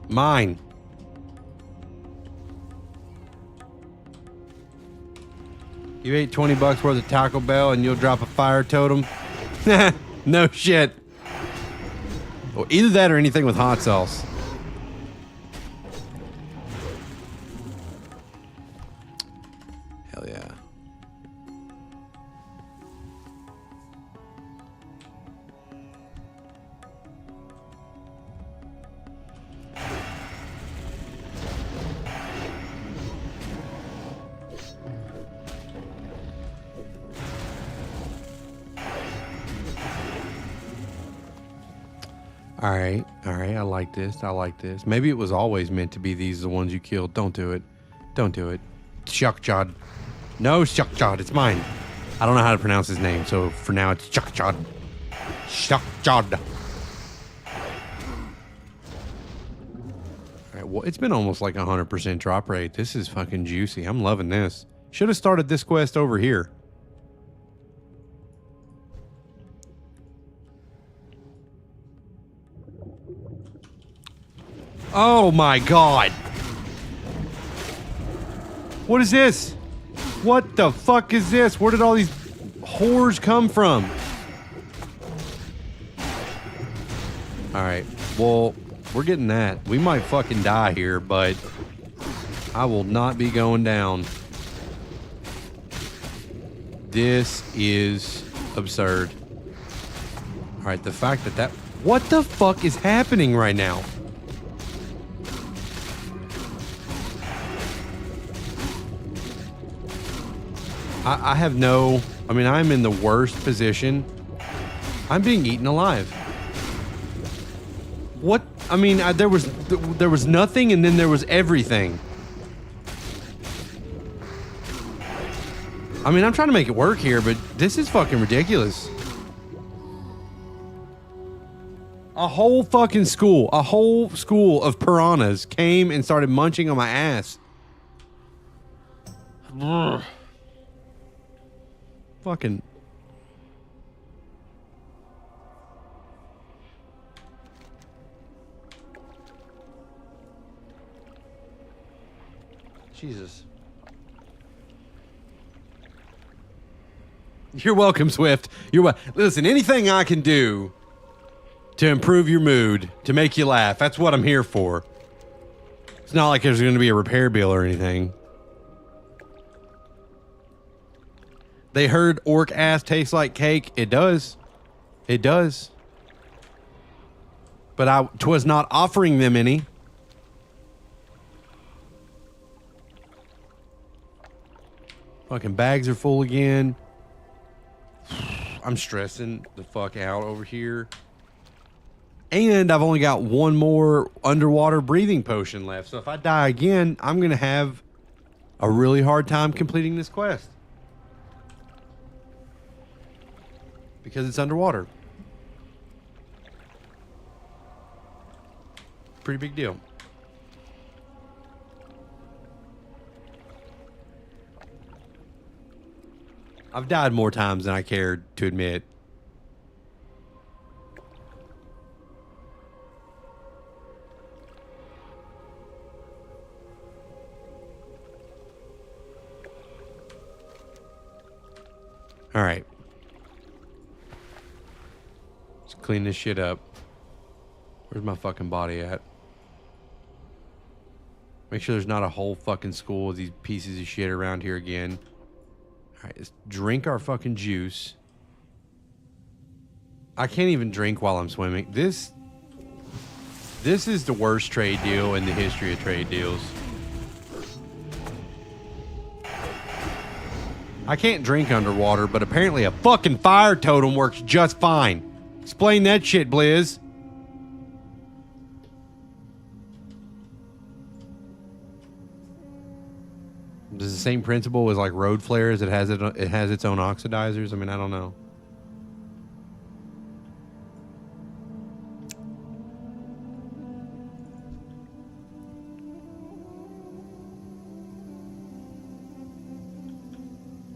Mine. You ate $20 worth of Taco Bell and you'll drop a fire totem? No shit. Well, either that or anything with hot sauce. Hell yeah. All right, I like this. Maybe it was always meant to be these the ones you killed. Don't do it. Don't do it. Shuckjod. No, Shuckjod. It's mine. I don't know how to pronounce his name, so for now it's Shuckjod. Shuckjod. Alright, well, it's been almost like 100% drop rate. This is fucking juicy. I'm loving this. Should have started this quest over here. Oh my god. What is this? What the fuck is this? Where did all these whores come from? Alright, well, we're getting that. We might fucking die here, but I will not be going down. This is absurd. Alright, the fact that what the fuck is happening right now? I have no... I mean, I'm in the worst position. I'm being eaten alive. What? I mean, there was nothing and then there was everything. I mean, I'm trying to make it work here, but this is fucking ridiculous. A whole school of piranhas came and started munching on my ass. Ugh. Fucking... Jesus. You're welcome, Swift. Listen, anything I can do to improve your mood, to make you laugh, that's what I'm here for. It's not like there's going to be a repair bill or anything. They heard orc ass tastes like cake. It does. It does. But I was not offering them any. Fucking bags are full again. I'm stressing the fuck out over here. And I've only got one more underwater breathing potion left. So if I die again, I'm going to have a really hard time completing this quest. Because it's underwater. Pretty big deal. I've died more times than I cared to admit. All right. Let's clean this shit up. Where's my fucking body at? Make sure there's not a whole fucking school of these pieces of shit around here again. All right, let's drink our fucking juice. I can't even drink while I'm swimming. This is the worst trade deal in the history of trade deals. I can't drink underwater, but apparently a fucking fire totem works just fine. Explain that shit, Blizz. Does the same principle as like road flares? It has its own oxidizers. I mean, I don't know.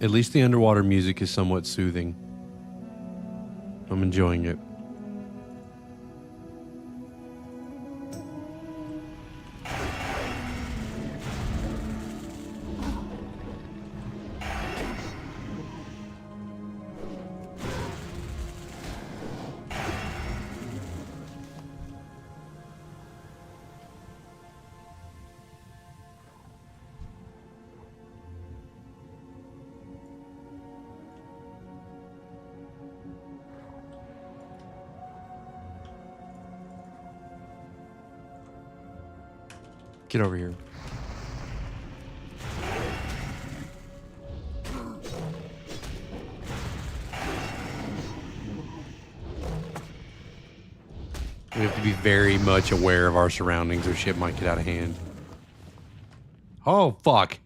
At least the underwater music is somewhat soothing. I'm enjoying it. Get over here. We have to be very much aware of our surroundings or shit might get out of hand. Oh, fuck.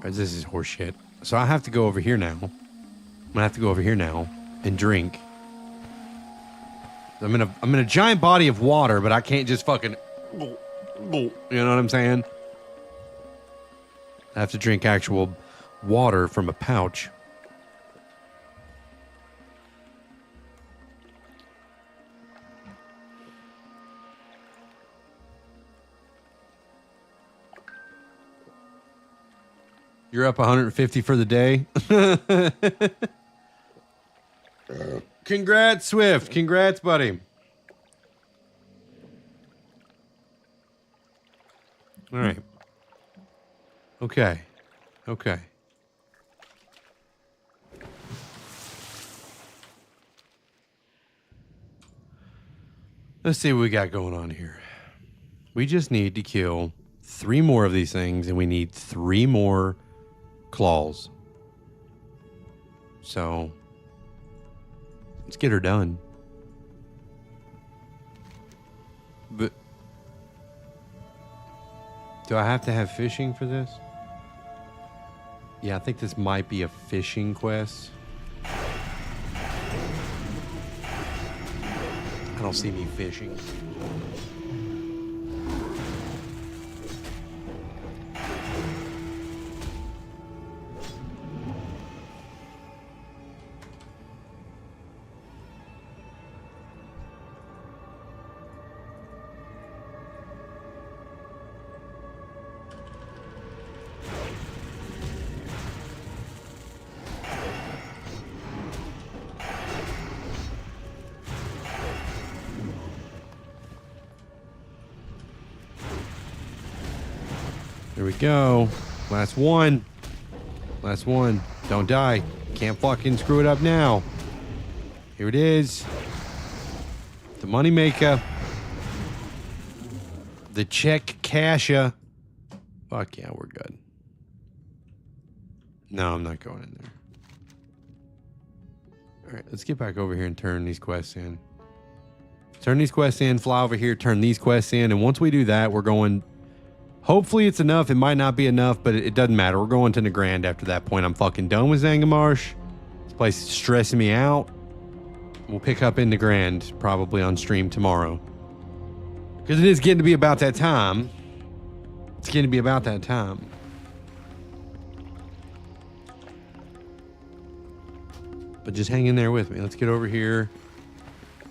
This is horseshit. So I have to go over here now. I'm gonna have to go over here now and drink. I'm in a giant body of water, but I can't just fucking, you know what I'm saying? I have to drink actual water from a pouch. You're up 150 for the day. Congrats, Swift. Congrats, buddy. All right. Okay. Okay. Let's see what we got going on here. We just need to kill 3 more of these things, and we need 3 more claws. So let's get her done. But do I have to have fishing for this? Yeah, I think this might be a fishing quest. I don't see me fishing. There we go. Last one. Last one. Don't die. Can't fucking screw it up now. Here it is. The money maker. The check casher. Fuck yeah, we're good. No, I'm not going in there. All right, let's get back over here and turn these quests in. Turn these quests in, fly over here, turn these quests in, and once we do that, we're going... Hopefully it's enough. It might not be enough, but it doesn't matter. We're going to the Grand after that point. I'm fucking done with Zangamarsh. This place is stressing me out. We'll pick up in the Grand probably on stream tomorrow. Because it is getting to be about that time. It's getting to be about that time. But just hang in there with me. Let's get over here.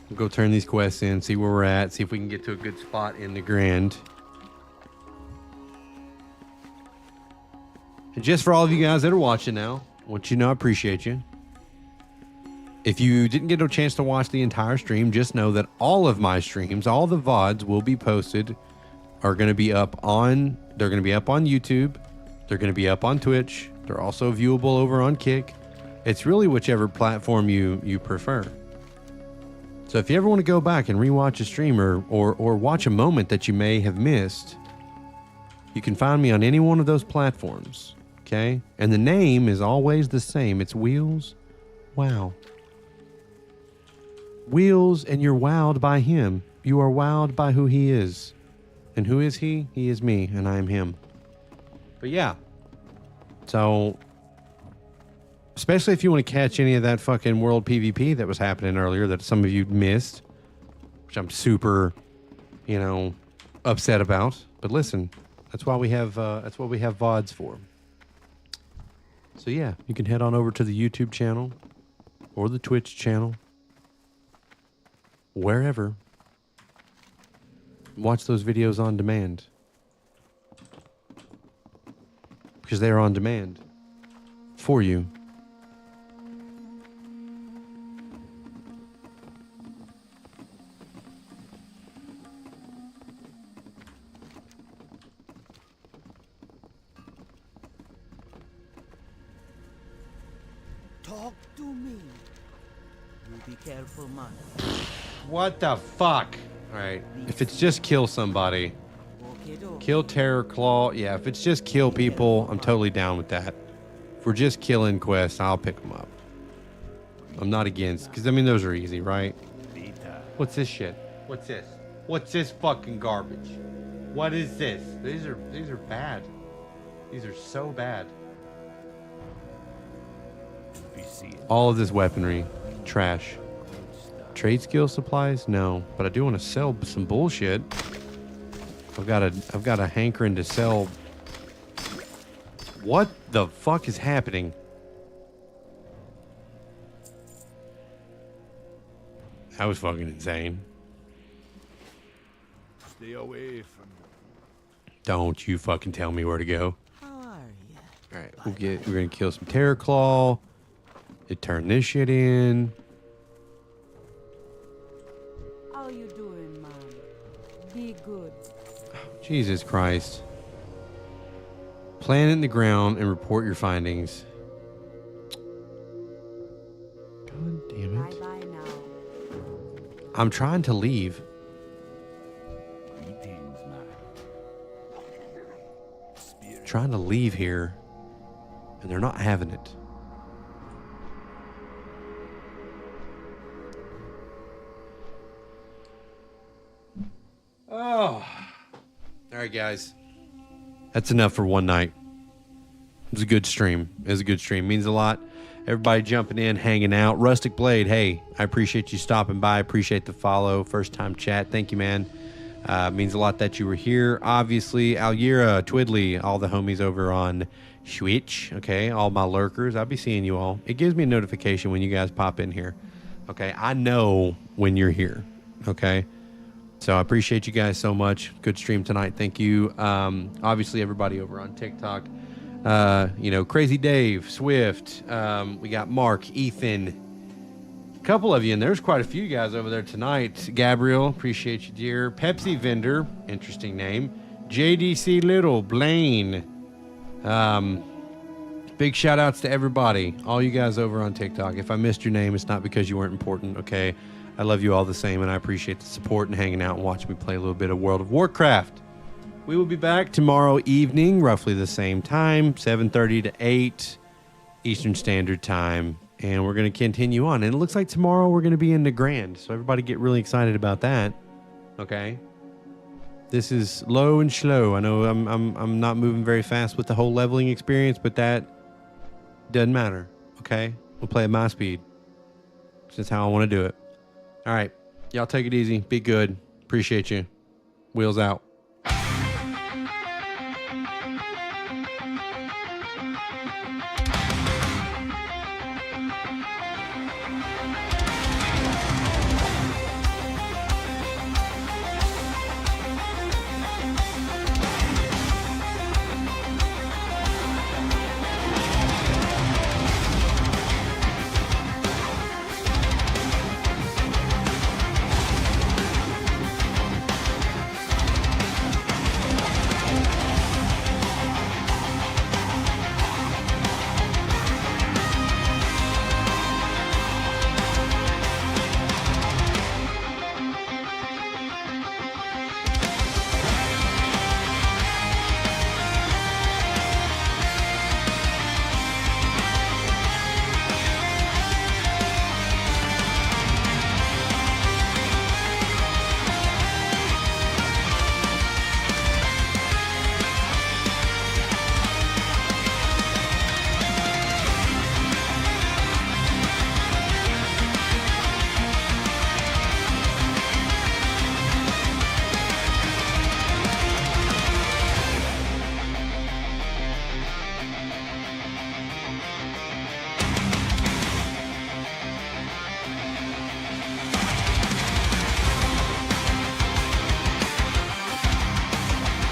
We'll go turn these quests in, see where we're at, see if we can get to a good spot in the Grand. And just for all of you guys that are watching now, I want you to know I appreciate you. If you didn't get a chance to watch the entire stream, just know that all of my streams, all the VODs will be posted, are going to be up on, they're going to be up on YouTube. They're going to be up on Twitch. They're also viewable over on Kick. It's really whichever platform you prefer. So if you ever want to go back and rewatch a stream or watch a moment that you may have missed, you can find me on any one of those platforms. Okay? And the name is always the same. It's Wheels. Wow. Wheels, and you're wowed by him. You are wowed by who he is. And who is he? He is me, and I am him. But yeah. So, especially if you want to catch any of that fucking world PvP that was happening earlier that some of you missed, which I'm super, upset about. But listen, that's why we have VODs for. So yeah, you can head on over to the YouTube channel or the Twitch channel, wherever. Watch those videos on demand. Because they are on demand for you. Talk to me. You be careful, man. What the fuck? Alright, if it's just kill somebody, kill Terror Claw. Yeah, if it's just kill people, I'm totally down with that. If we're just killing quests, I'll pick them up. I'm not against, because I mean those are easy, right? Vita. What's this shit? What's this? What's this fucking garbage? What is this? These are bad. These are so bad. TBC. All of this weaponry, trash. Trade skill supplies? No, but I do want to sell some bullshit. I've got a hankering to sell. What the fuck is happening? That was fucking insane. Stay away from them. Don't you fucking tell me where to go. How are you? All right, we're gonna kill some Terror Claw. Turn this shit in. How you doing, man? Be good. Jesus Christ. Plant it in the ground and report your findings. God damn it. Bye-bye now. I'm trying to leave. Greetings, man. Spirit. Trying to leave here. And they're not having it. Oh. All right, guys. That's enough for one night. It was a good stream. It was a good stream. Means a lot. Everybody jumping in, hanging out. Rustic Blade, hey, I appreciate you stopping by. Appreciate the follow. First time chat. Thank you, man. Means a lot that you were here. Obviously, Alira, Twiddly, all the homies over on Switch. Okay, all my lurkers. I'll be seeing you all. It gives me a notification when you guys pop in here. Okay, I know when you're here. Okay. So I appreciate you guys so much. Good stream tonight. Thank you. Obviously, everybody over on TikTok. Crazy Dave, Swift. We got Mark, Ethan. A couple of you, and there's quite a few guys over there tonight. Gabriel, appreciate you, dear. Pepsi Vendor, interesting name. JDC Little, Blaine. Big shout outs to everybody. All you guys over on TikTok. If I missed your name, it's not because you weren't important, okay? I love you all the same, and I appreciate the support and hanging out and watching me play a little bit of World of Warcraft. We will be back tomorrow evening, roughly the same time, 7:30 to 8 Eastern Standard Time, and we're going to continue on. And it looks like tomorrow we're going to be in the Grand, so everybody get really excited about that. Okay, this is low and slow. I know I'm not moving very fast with the whole leveling experience, but that doesn't matter. Okay, we'll play at my speed. That's just how I want to do it. All right. Y'all take it easy. Be good. Appreciate you. Wheels out.